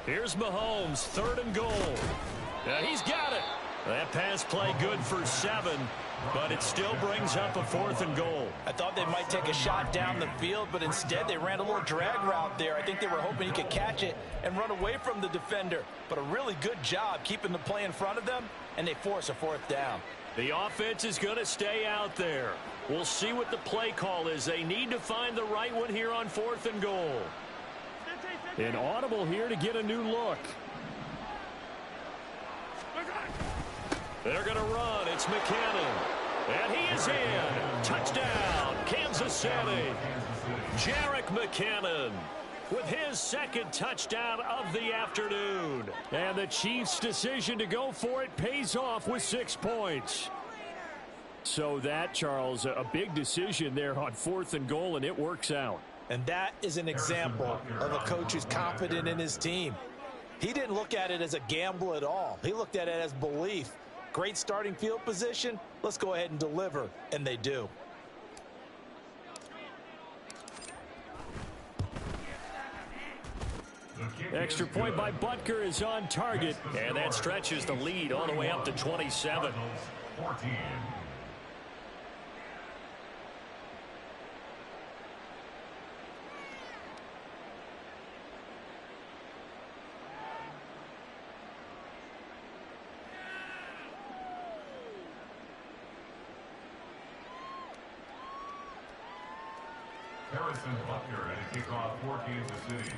Here's Mahomes, 3rd and goal. He's got it. That pass play good for 7, but it still brings up a 4th and goal. I thought they might take a shot down the field, but instead they ran a little drag route there. I think they were hoping he could catch it and run away from the defender, but a really good job keeping the play in front of them, and they force a 4th down. The offense is going to stay out there. We'll see what the play call is. They need to find the right one here on 4th and goal. An audible here to get a new look. They're going to run. It's McKinnon. And he is in. Touchdown, Kansas City. Jerick McKinnon with his 2nd touchdown of the afternoon. And the Chiefs' decision to go for it pays off with 6 points. So that, Charles, a big decision there on 4th and goal, and it works out. And that is an example of a coach who's confident in his team. He didn't look at it as a gamble at all. He looked at it as belief. Great starting field position. Let's go ahead and deliver. And they do. Extra point by Butker is on target. And that stretches the lead all the way up to 27. 14.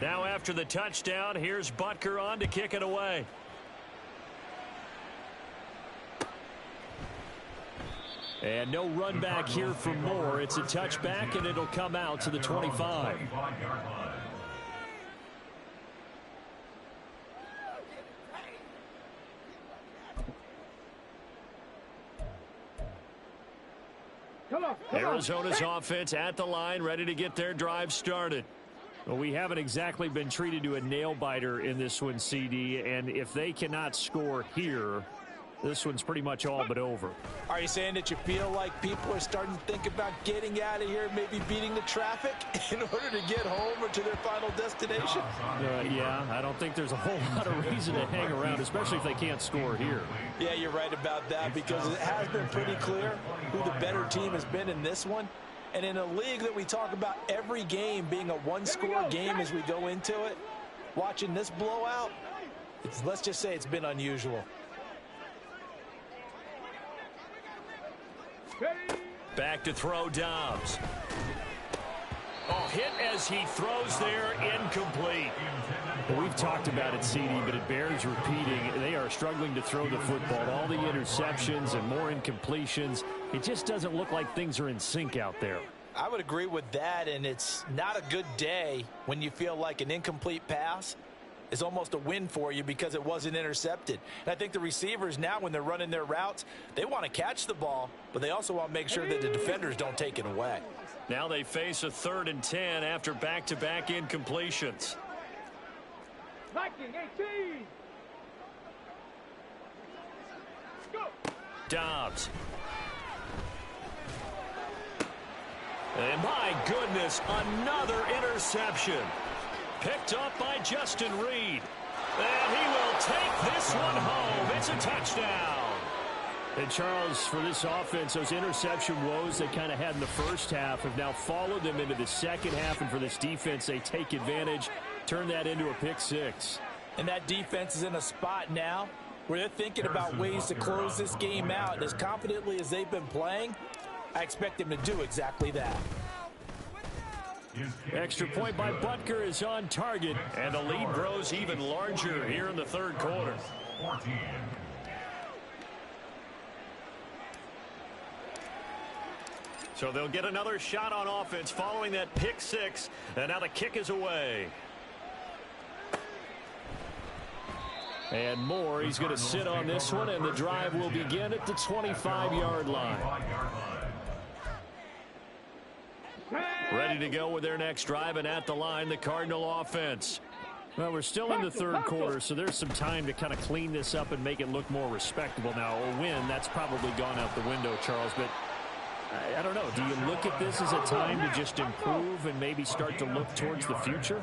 Now after the touchdown, here's Butker on to kick it away. And no run back here for Moore. It's a touchback, and it'll come out to the 25. Arizona's offense at the line, ready to get their drive started. Well, we haven't exactly been treated to a nail-biter in this one, CD, and if they cannot score here, this one's pretty much all but over. Are you saying that you feel like people are starting to think about getting out of here, maybe beating the traffic in order to get home or to their final destination? Yeah, I don't think there's a whole lot of reason to hang around, especially if they can't score here. Yeah, you're right about that, because it has been pretty clear who the better team has been in this one. And in a league that we talk about every game being a one-score game as we go into it, watching this blowout, let's just say it's been unusual. Back to throw, Dobbs. Oh, hit as he throws there, incomplete. Well, we've talked about it, CD, but it bears repeating. They are struggling to throw the football. All the interceptions and more incompletions. It just doesn't look like things are in sync out there. I would agree with that, and it's not a good day when you feel like an incomplete pass is almost a win for you because it wasn't intercepted. And I think the receivers now, when they're running their routes, they want to catch the ball, but they also want to make sure that the defenders don't take it away. Now they face a 3rd and 10 after back-to-back incompletions. Viking 18. Go. Dobbs. And my goodness, another interception. Picked up by Justin Reed. And he will take this one home. It's a touchdown. And Charles, for this offense, those interception woes they kind of had in the first half have now followed them into the second half. And for this defense, they take advantage, turn that into a pick-6. And that defense is in a spot now where they're thinking about ways to close this game out. And as confidently as they've been playing, I expect them to do exactly that. Extra point by Butker is on target. And the lead grows even larger here in the 3rd quarter. 14. So they'll get another shot on offense following that pick six. And now the kick is away. And Moore, he's going to sit on this one, and the drive will begin at the 25-yard line. Ready to go with their next drive, and at the line, the Cardinal offense. Well, we're still in the third quarter, so there's some time to kind of clean this up and make it look more respectable. Now, a win, that's probably gone out the window, Charles, but I don't know. Do you look at this as a time to just improve and maybe start to look towards the future?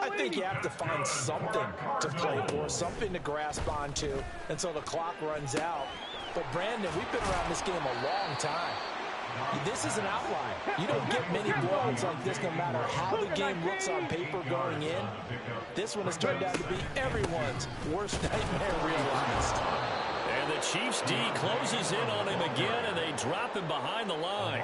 I think you have to find something to play for, something to grasp onto until the clock runs out. But, Brandon, we've been around this game a long time. This is an outlier. You don't get many blowouts like this no matter how the game looks on paper going in. This one has turned out to be everyone's worst nightmare realized. And the Chiefs D closes in on him again, and they drop him behind the line.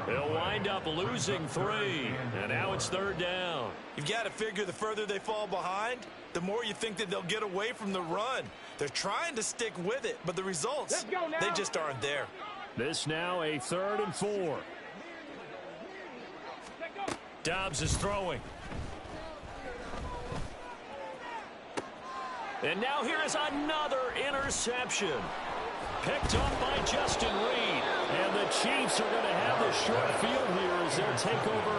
They'll wind up losing 3, and now it's third down. You've got to figure the further they fall behind, the more you think that they'll get away from the run. They're trying to stick with it, but the results, they just aren't there. This now a 3rd and 4. Dobbs is throwing. And now here is another interception. Picked up by Justin Reed. And the Chiefs are going to have the short field here as they'll take over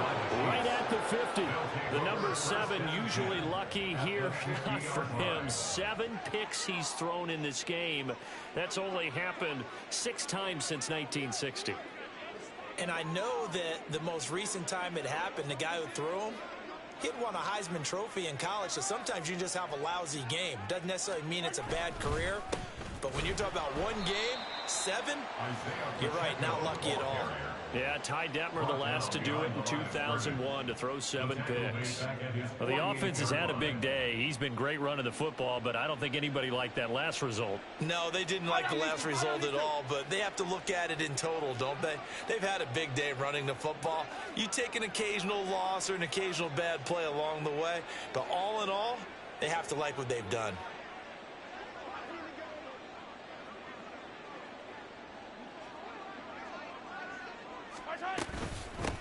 right at the 50. The number 7 usually lucky here. Not for him. 7 picks he's thrown in this game. That's only happened 6 times since 1960. And I know that the most recent time it happened, the guy who threw him, he'd won a Heisman Trophy in college, so sometimes you just have a lousy game. Doesn't necessarily mean it's a bad career, but when you're talking about one game, 7, you're right, not lucky at all. Yeah, Ty Detmer, the last to do it in 2001, to throw 7 picks. Well, the offense has had a big day. He's been great running the football, but I don't think anybody liked that last result. No, they didn't like the last result at all, but they have to look at it in total, don't they? They've had a big day running the football. You take an occasional loss or an occasional bad play along the way, but all in all, they have to like what they've done.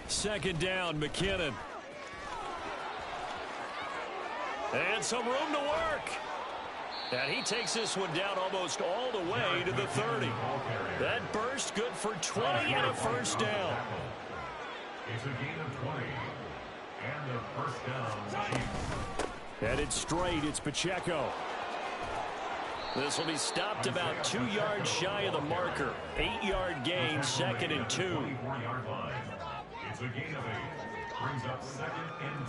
Second down, McKinnon. And some room to work. And he takes this one down almost all the way to the 30. That burst good for 20 and a first down. It's a gain of 20. And the first down, Chiefs. Headed straight, it's Pacheco. This will be stopped about 2 yards shy of the marker. 8-yard gain, 2nd and 2. 24-yard line. It's a gain of 8. Brings up 2nd and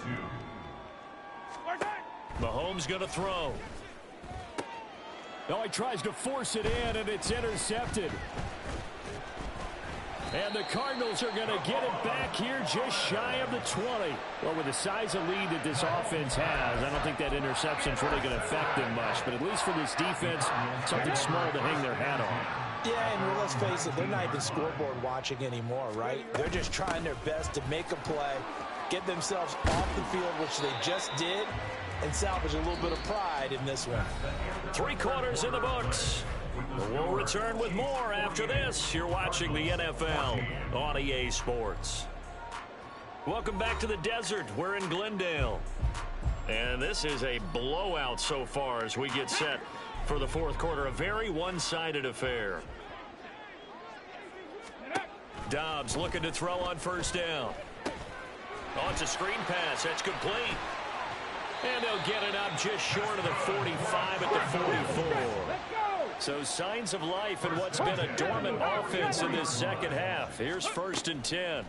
2. Mahomes going to throw. No, he tries to force it in, and it's intercepted. And the Cardinals are going to get it back here just shy of the 20. Well, with the size of lead that this offense has, I don't think that interception's really going to affect them much. But at least for this defense, something small to hang their hat on. Yeah, and let's face it, they're not even scoreboard watching anymore, right? They're just trying their best to make a play, get themselves off the field, which they just did, and salvage a little bit of pride in this one. 3 quarters in the books. We'll return with more after this. You're watching the NFL on EA Sports. Welcome back to the desert. We're in Glendale. And this is a blowout so far as we get set for the 4th quarter. A very one-sided affair. Dobbs looking to throw on first down. Oh, it's a screen pass. That's complete. And they'll get it up just short of the 45 at the 44. So signs of life in what's been a dormant offense in this second half. Here's 1st and 10.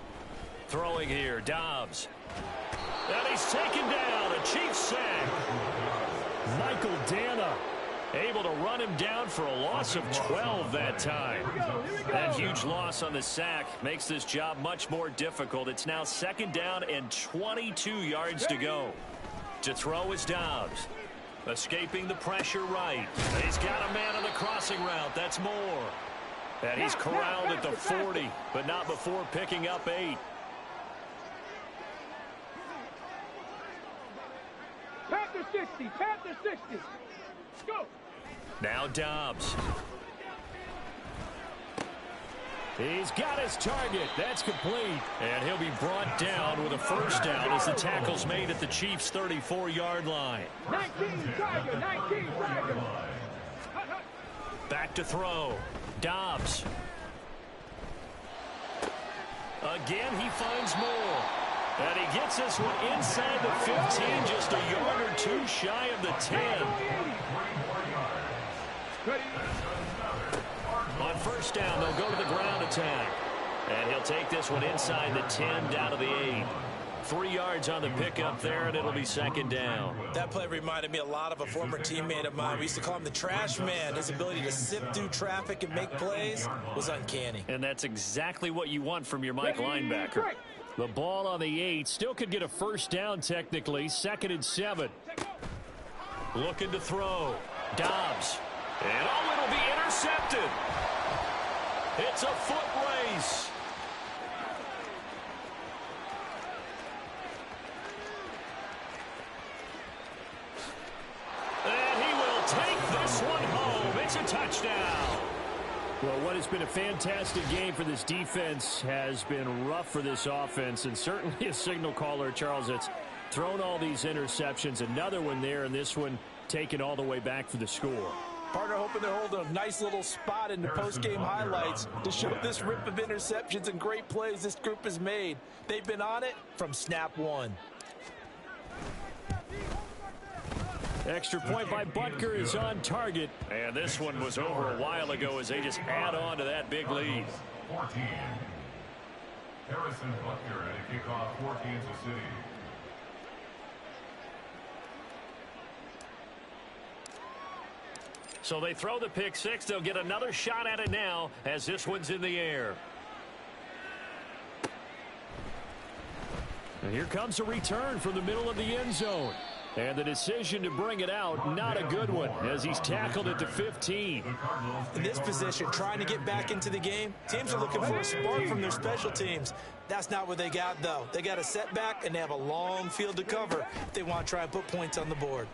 Throwing here, Dobbs. And he's taken down. A Chiefs sack. Michael Dana able to run him down for a loss of 12 that time. That huge loss on the sack makes this job much more difficult. It's now 2nd down and 22 yards to go. To throw is Dobbs. Escaping the pressure right. He's got a man on the crossing route. That's Moore. And he's corralled at the 40, but not before picking up 8. Panther 60, Panther 60. Go. Now Dobbs. He's got his target. That's complete. And he'll be brought down with a first down as the tackle's made at the Chiefs' 34-yard line. 19 Tiger, 19 Tiger. Back to throw. Dobbs. Again, he finds more. And he gets this one inside the 15, just a yard or two shy of the 10. On first down, they'll go to the ground attack. And he'll take this one inside the 10, down to the 8. 3 yards on the pickup there, and it'll be second down. That play reminded me a lot of a former teammate of mine. We used to call him the trash man. His ability to sift through traffic and make plays was uncanny. And that's exactly what you want from your Mike linebacker. The ball on the 8. Still could get a first down technically. 2nd and 7. Looking to throw. Dobbs. And oh, it'll be intercepted. It's a foot race. And he will take this one home. It's a touchdown. Well, what has been a fantastic game for this defense has been rough for this offense, and certainly a signal caller, Charles, that's thrown all these interceptions. Another one there, and this one taken all the way back for the score. Partner hoping to hold a nice little spot in the post-game highlights to show this rip of interceptions and great plays this group has made. They've been on it from snap one. Extra point by Butker is on target. And this one was over a while ago as they just add on to that big lead. 14. Harrison Butker at a kickoff for Kansas City. So they throw the pick six. They'll get another shot at it now as this one's in the air. And here comes a return from the middle of the end zone. And the decision to bring it out, not a good one, as he's tackled at the 15. In this position, trying to get back into the game, teams are looking for a spark from their special teams. That's not what they got, though. They got a setback, and they have a long field to cover if they want to try and put points on the board.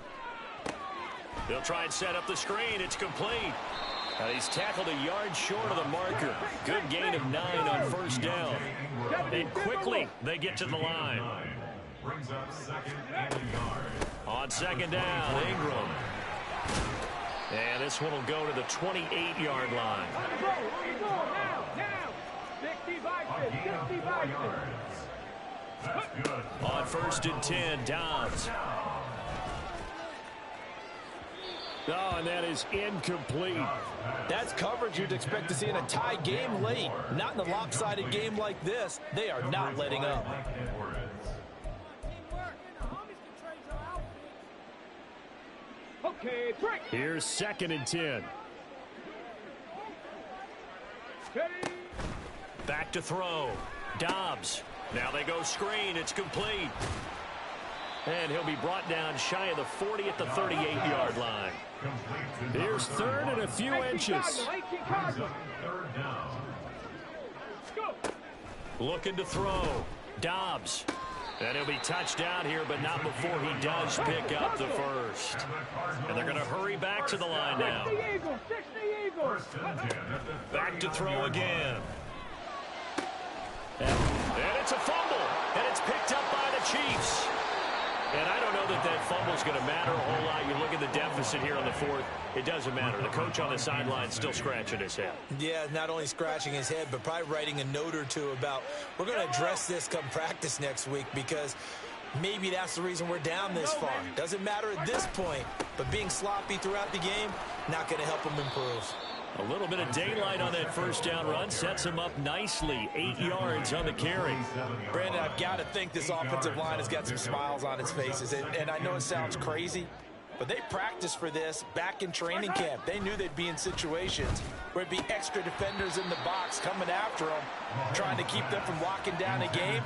They'll try and set up the screen. It's complete. He's tackled a yard short of the marker. Good gain of 9 on first down. And quickly, they get to the line. Brings up 2nd and a yard. On 2nd down, Ingram. And this one will go to the 28-yard line. Now. 65 yards. That's good. On 1st and 10, Dobbs. Oh, and that is incomplete. That's coverage you'd expect to see in a tie game late. Not in a lopsided game like this. They are not letting up. Okay, break. Here's 2nd and 10. Back to throw. Dobbs. Now they go screen. It's complete. And he'll be brought down shy of the 40 at the 38-yard line. Here's 3rd and a few inches. Looking to throw. Dobbs. And he'll be touched down here, but not before he does pick up the first. And they're going to hurry back to the line now. Back to throw again. And it's a fumble. And it's picked up by the Chiefs. And I don't know that that fumble's going to matter a whole lot. You look at the deficit here on the 4th. It doesn't matter. The coach on the sideline still scratching his head. Yeah, not only scratching his head, but probably writing a note or two about, we're going to address this come practice next week, because maybe that's the reason we're down this far. Doesn't matter at this point, but being sloppy throughout the game, not going to help him improve. A little bit of daylight on that first down run sets him up nicely. 8 yards on the carry. Brandon, I've got to think this offensive line has got some smiles on its faces. And I know it sounds crazy, but they practiced for this back in training camp. They knew they'd be in situations where it'd be extra defenders in the box coming after them, trying to keep them from locking down a game.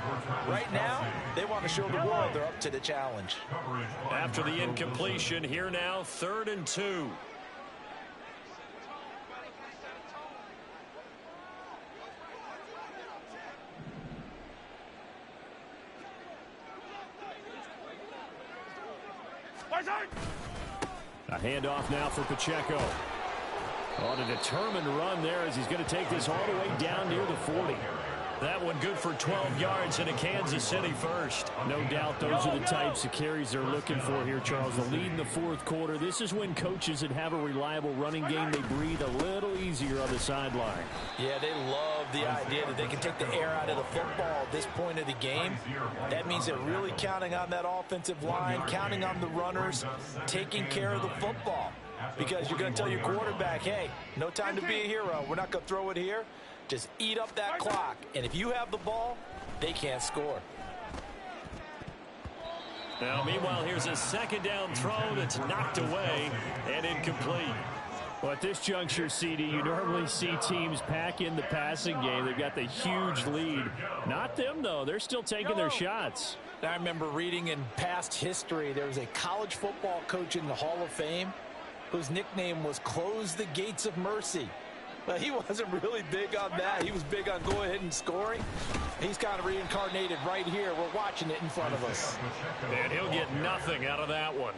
Right now, they want to show the world they're up to the challenge. After the incompletion, here now, 3rd and 2. A handoff now for Pacheco. On a determined run there as he's going to take this all the way down near the 40. That one good for 12 yards and a Kansas City first. No doubt those are the types of carries they're looking for here, Charles. The lead in the fourth quarter. This is when coaches that have a reliable running game, they breathe a little easier on the sideline. Yeah, they love the idea that they can take the air out of the football at this point of the game. That means they're really counting on that offensive line, counting on the runners, taking care of the football. Because you're going to tell your quarterback, hey, no time to be a hero. We're not going to throw it here. Just eat up that clock. And if you have the ball, they can't score. Now, meanwhile, here's a second down throw that's knocked away and incomplete. Well, at this juncture, CD, you normally see teams pack in the passing game. They've got the huge lead. Not them, though. They're still taking their shots. I remember reading in past history, there was a college football coach in the Hall of Fame whose nickname was Close the Gates of Mercy. Well, he wasn't really big on that. He was big on go ahead and scoring. He's kind of reincarnated right here. We're watching it in front of us. And he'll get nothing out of that one.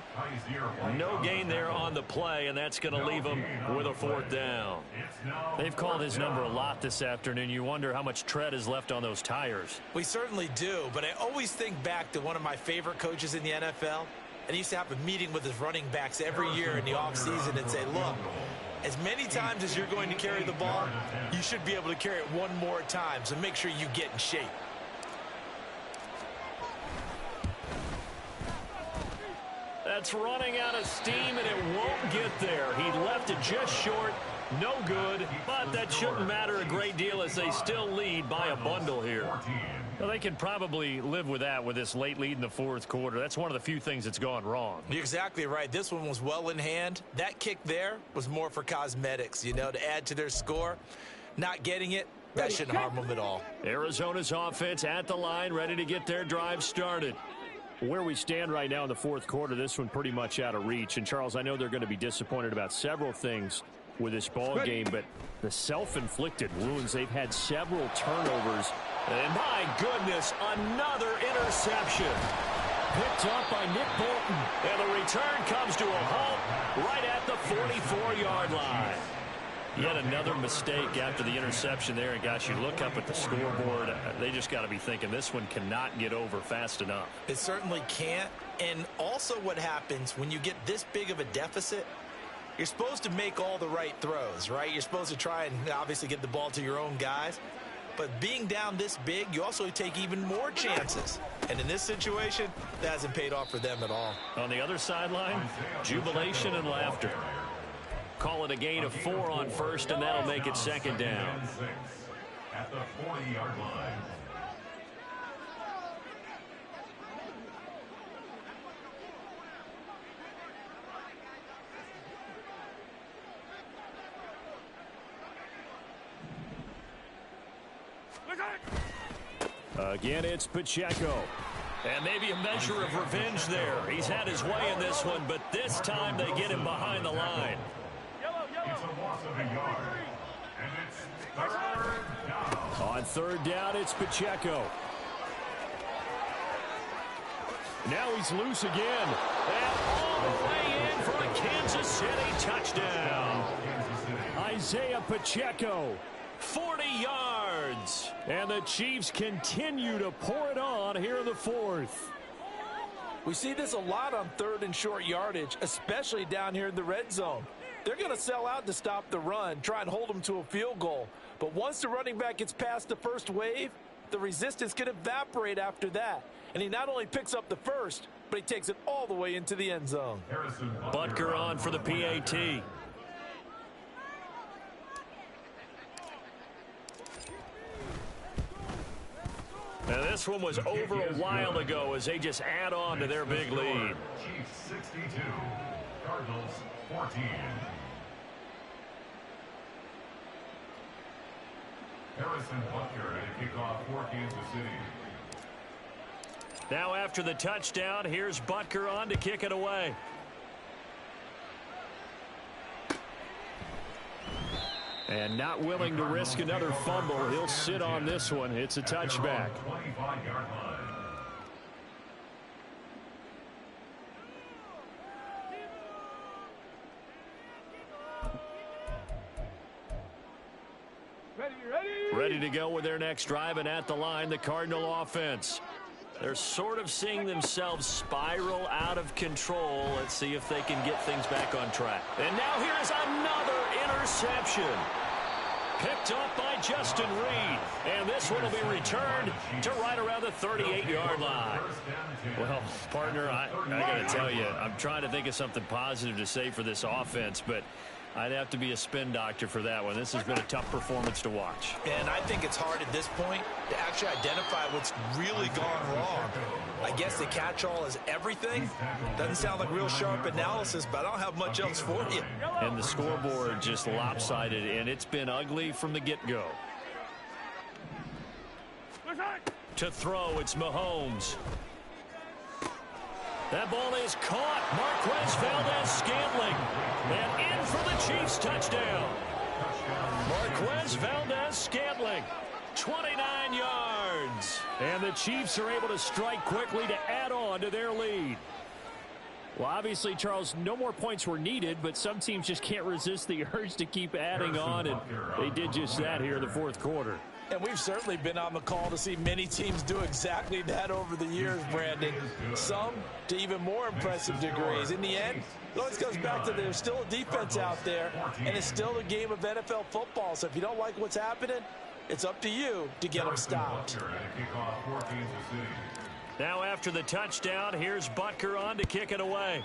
No gain there on the play, and that's going to leave him with a fourth down. They've called his number a lot this afternoon. You wonder how much tread is left on those tires. We certainly do, but I always think back to one of my favorite coaches in the NFL. And he used to have a meeting with his running backs every year in the offseason and say, look, as many times as you're going to carry the ball, you should be able to carry it one more time, so make sure you get in shape. That's running out of steam, and it won't get there. He left it just short. No good, but that shouldn't matter a great deal as they still lead by a bundle here. Well, they can probably live with that with this late lead in the fourth quarter. That's one of the few things that's gone wrong. You're exactly right. This one was well in hand. That kick there was more for cosmetics, you know, to add to their score. Not getting it, that shouldn't harm them at all. Arizona's offense at the line, ready to get their drive started. Where we stand right now in the fourth quarter, this one pretty much out of reach. And, Charles, I know they're going to be disappointed about several things with this ball game, but the self-inflicted wounds, they've had several turnovers. And my goodness, another interception. Picked up by Nick Bolton. And the return comes to a halt right at the 44-yard line. Yet another mistake after the interception there. And, gosh, you look up at the scoreboard, they just got to be thinking this one cannot get over fast enough. It certainly can't. And also what happens when you get this big of a deficit, you're supposed to make all the right throws, right? You're supposed to try and obviously get the ball to your own guys. But being down this big, you also take even more chances. And in this situation, that hasn't paid off for them at all. On the other sideline, jubilation and laughter. Call it a gain of 4 on first, and that'll make it second down. At the 40-yard line. Again, it's Pacheco. And maybe a measure of revenge there. He's had his way in this one, but this time they get him behind the line. It's a loss of a yard. And it's third down. On third down, it's Pacheco. Now he's loose again. And all the way in for a Kansas City touchdown. Isaiah Pacheco. 40 yards. And the Chiefs continue to pour it on here in the fourth. We see this a lot on third and short yardage, especially down here in the red zone. They're going to sell out to stop the run, try and hold them to a field goal. But once the running back gets past the first wave, the resistance can evaporate after that. And he not only picks up the first, but he takes it all the way into the end zone. Butker on for the PAT. Now this one was over a while ago as they just add on to their big lead. Chiefs 62, Cardinals 14. Harrison Butker at a kickoff for Kansas City. Now after the touchdown, here's Butker on to kick it away. And not willing to risk another fumble. He'll sit on this one. It's a touchback. 25-yard line. Ready to go with their next drive, and at the line, the Cardinal offense. They're sort of seeing themselves spiral out of control. Let's see if they can get things back on track. And now here is another interception. Picked up by Justin Reed. And this one will be returned to right around the 38-yard line. Well, partner, I got to tell you, I'm trying to think of something positive to say for this offense, but I'd have to be a spin doctor for that one. This has been a tough performance to watch. And I think it's hard at this point to actually identify what's really gone wrong. I guess the catch-all is everything. Doesn't sound like real sharp analysis, but I don't have much else for you. And the scoreboard just lopsided, and it's been ugly from the get-go. To throw, it's Mahomes. That ball is caught. Marquez Valdez-Scantling. And in for the Chiefs touchdown. Marquez Valdez-Scantling. 29 yards. And the Chiefs are able to strike quickly to add on to their lead. Well, obviously, Charles, no more points were needed, but some teams just can't resist the urge to keep adding on, and they did just that here in the fourth quarter. And we've certainly been on the call to see many teams do exactly that over the years, Brandon. Some to even more impressive degrees. In the end, it always comes back to there's still a defense out there, and it's still a game of NFL football. So if you don't like what's happening, it's up to you to get them stopped. Now after the touchdown, here's Butker on to kick it away.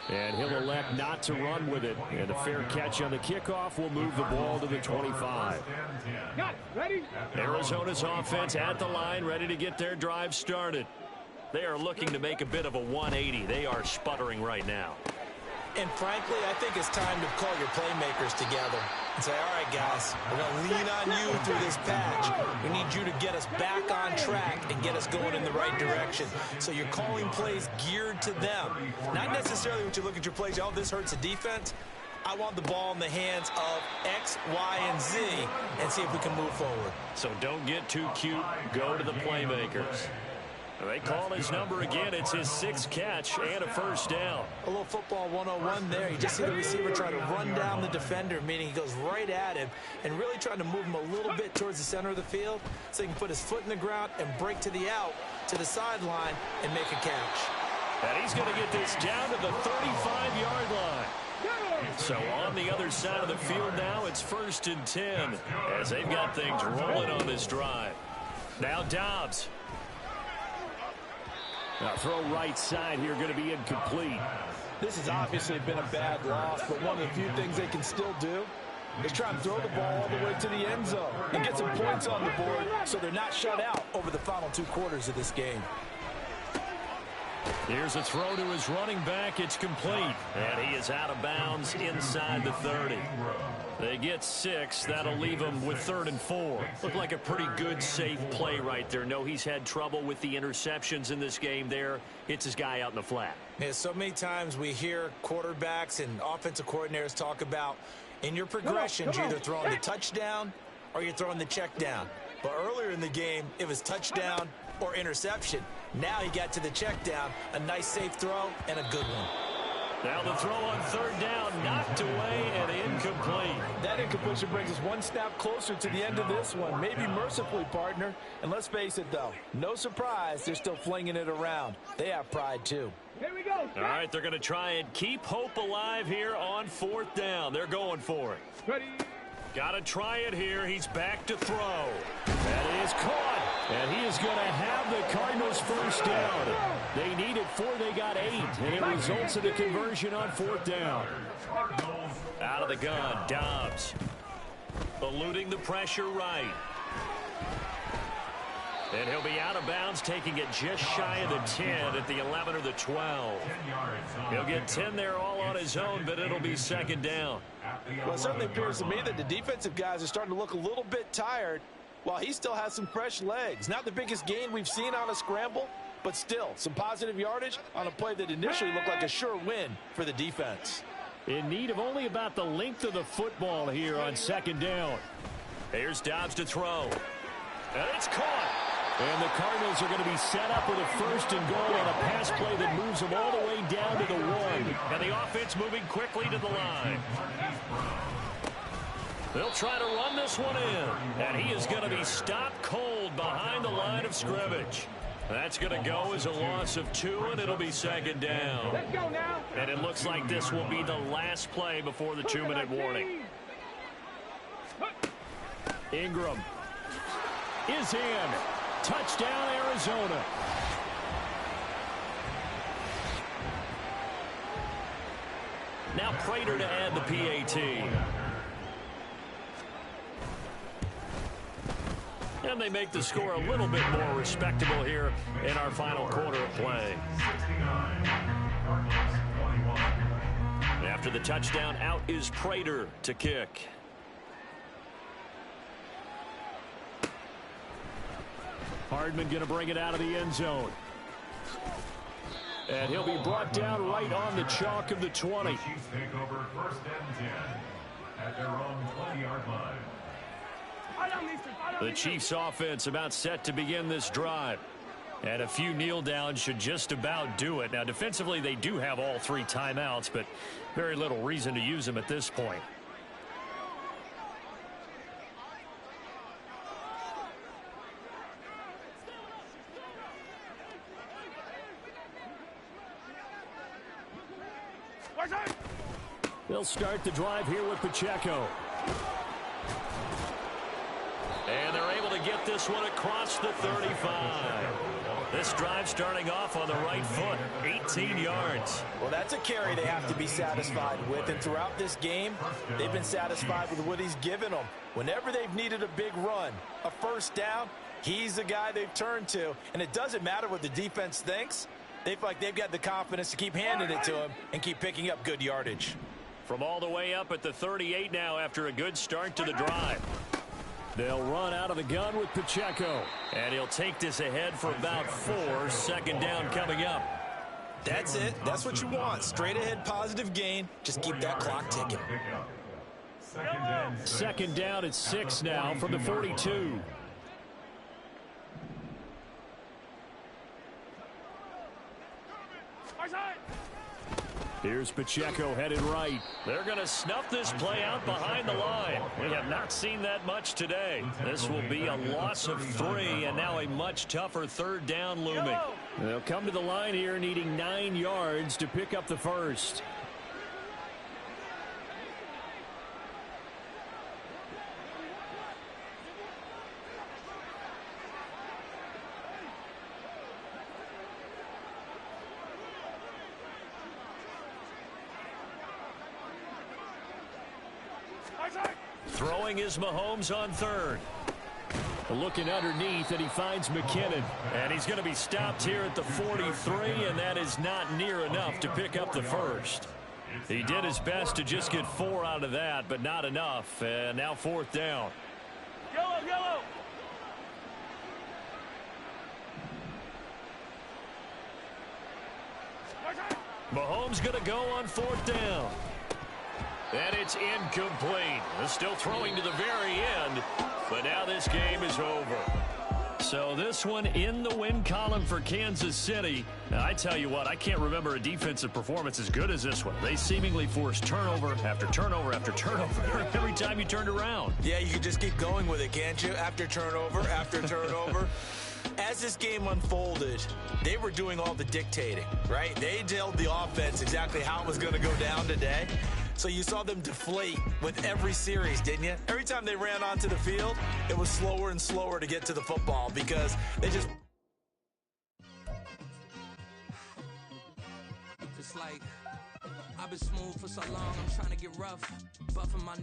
And he'll elect not to run with it. And a fair catch on the kickoff will move the ball to the 25. Ready? Arizona's offense at the line, ready to get their drive started. They are looking to make a bit of a 180. They are sputtering right now. And frankly, I think it's time to call your playmakers together and say, all right, guys, we're going to lean on you through this patch. We need you to get us back on track and get us going in the right direction. So you're calling plays geared to them. Not necessarily when you look at your plays, oh, this hurts the defense. I want the ball in the hands of X, Y, and Z and see if we can move forward. So don't get too cute. Go to the playmakers. They call his number again. It's his 6th catch and a first down. A little football 101 there. You just see the receiver try to run down the defender, meaning he goes right at him and really trying to move him a little bit towards the center of the field so he can put his foot in the ground and break to the out, to the sideline, and make a catch. And he's going to get this down to the 35-yard line. So on the other side of the field now, it's 1st and 10 as they've got things rolling on this drive. Now Dobbs. Now throw right side here, going to be incomplete. This has obviously been a bad loss, but one of the few things they can still do is try and throw the ball all the way to the end zone and get some points on the board so they're not shut out over the final 2 quarters of this game. Here's a throw to his running back. It's complete. And he is out of bounds inside the 30. They get 6. That'll leave him with 3rd and 4. Looked like a pretty good, safe play right there. No, he's had trouble with the interceptions in this game there. Hits his guy out in the flat. Yeah, so many times we hear quarterbacks and offensive coordinators talk about in your progressions, you're either throwing the touchdown or you're throwing the check down. But earlier in the game, it was touchdown or interception. Now he got to the check down, a nice safe throw, and a good one. Now the throw on 3rd down, knocked away and incomplete. That incompletion brings us one snap closer to the end of this one. Maybe mercifully, partner. And let's face it, though, no surprise, they're still flinging it around. They have pride, too. Here we go. All right, they're going to try and keep hope alive here on 4th down. They're going for it. Ready? Got to try it here. He's back to throw. That is caught. And he is going to have the Cardinals first down. They needed 4. They got 8. And it results in a conversion on 4th down. Out of the gun, Dobbs. Eluding the pressure right. And he'll be out of bounds, taking it just shy of the 10 at the 11 or the 12. He'll get 10 there all on his own, but it'll be 2nd down. Well, it certainly appears to me that the defensive guys are starting to look a little bit tired while he still has some fresh legs. Not the biggest gain we've seen on a scramble, but still some positive yardage on a play that initially looked like a sure win for the defense. In need of only about the length of the football here on 2nd down. Here's Dobbs to throw. And it's caught. And the Cardinals are going to be set up with a 1st and goal on a pass play that moves them all the way down to the 1. And the offense moving quickly to the line. They'll try to run this one in, and he is going to be stopped cold behind the line of scrimmage. That's going to go as a loss of 2, and it'll be second down. Let's go now. And it looks like this will be the last play before the 2-minute warning. Ingram is in. Touchdown, Arizona. Now Prater to add the PAT. And they make the score a little bit more respectable here in our final quarter of play. After the touchdown, out is Prater to kick. Hardman going to bring it out of the end zone. And he'll be brought down right on the chalk of the 20. The Chiefs take over 1st and 10 at their own 20-yard line. The Chiefs offense about set to begin this drive. And a few kneel downs should just about do it. Now defensively they do have all 3 timeouts, but very little reason to use them at this point. They'll start the drive here with Pacheco. And they're able to get this one across the 35. This drive starting off on the right foot, 18 yards. Well, that's a carry they have to be satisfied with. And throughout this game, they've been satisfied with what he's given them. Whenever they've needed a big run, a first down, he's the guy they've turned to. And it doesn't matter what the defense thinks. They feel like they've got the confidence to keep handing it to him and keep picking up good yardage. From all the way up at the 38 now after a good start to the drive. They'll run out of the gun with Pacheco. And he'll take this ahead for about 4. Second down coming up. That's it. That's what you want. Straight ahead positive gain. Just keep that clock ticking. Second down at 6 now from the 42. Here's Pacheco headed right. They're going to snuff this play out behind the line. We have not seen that much today. This will be a loss of 3 and now a much tougher 3rd down looming. They'll come to the line here needing 9 yards to pick up the first. Throwing is Mahomes on 3rd. Looking underneath, and he finds McKinnon. And he's going to be stopped here at the 43, and that is not near enough to pick up the first. He did his best to just get 4 out of that, but not enough. And now 4th down. Yellow. Mahomes going to go on 4th down. And it's incomplete. They're still throwing to the very end, but now this game is over. So this one in the win column for Kansas City. Now, I tell you what, I can't remember a defensive performance as good as this one. They seemingly forced turnover after turnover after turnover every time you turned around. Yeah, you can just keep going with it, can't you? After turnover, after turnover. As this game unfolded, they were doing all the dictating, right? They told the offense exactly how it was going to go down today. So you saw them deflate with every series, didn't you? Every time they ran onto the field, it was slower and slower to get to the football because they just... It's like, I've been smooth for so long, I'm trying to get rough. Buffing my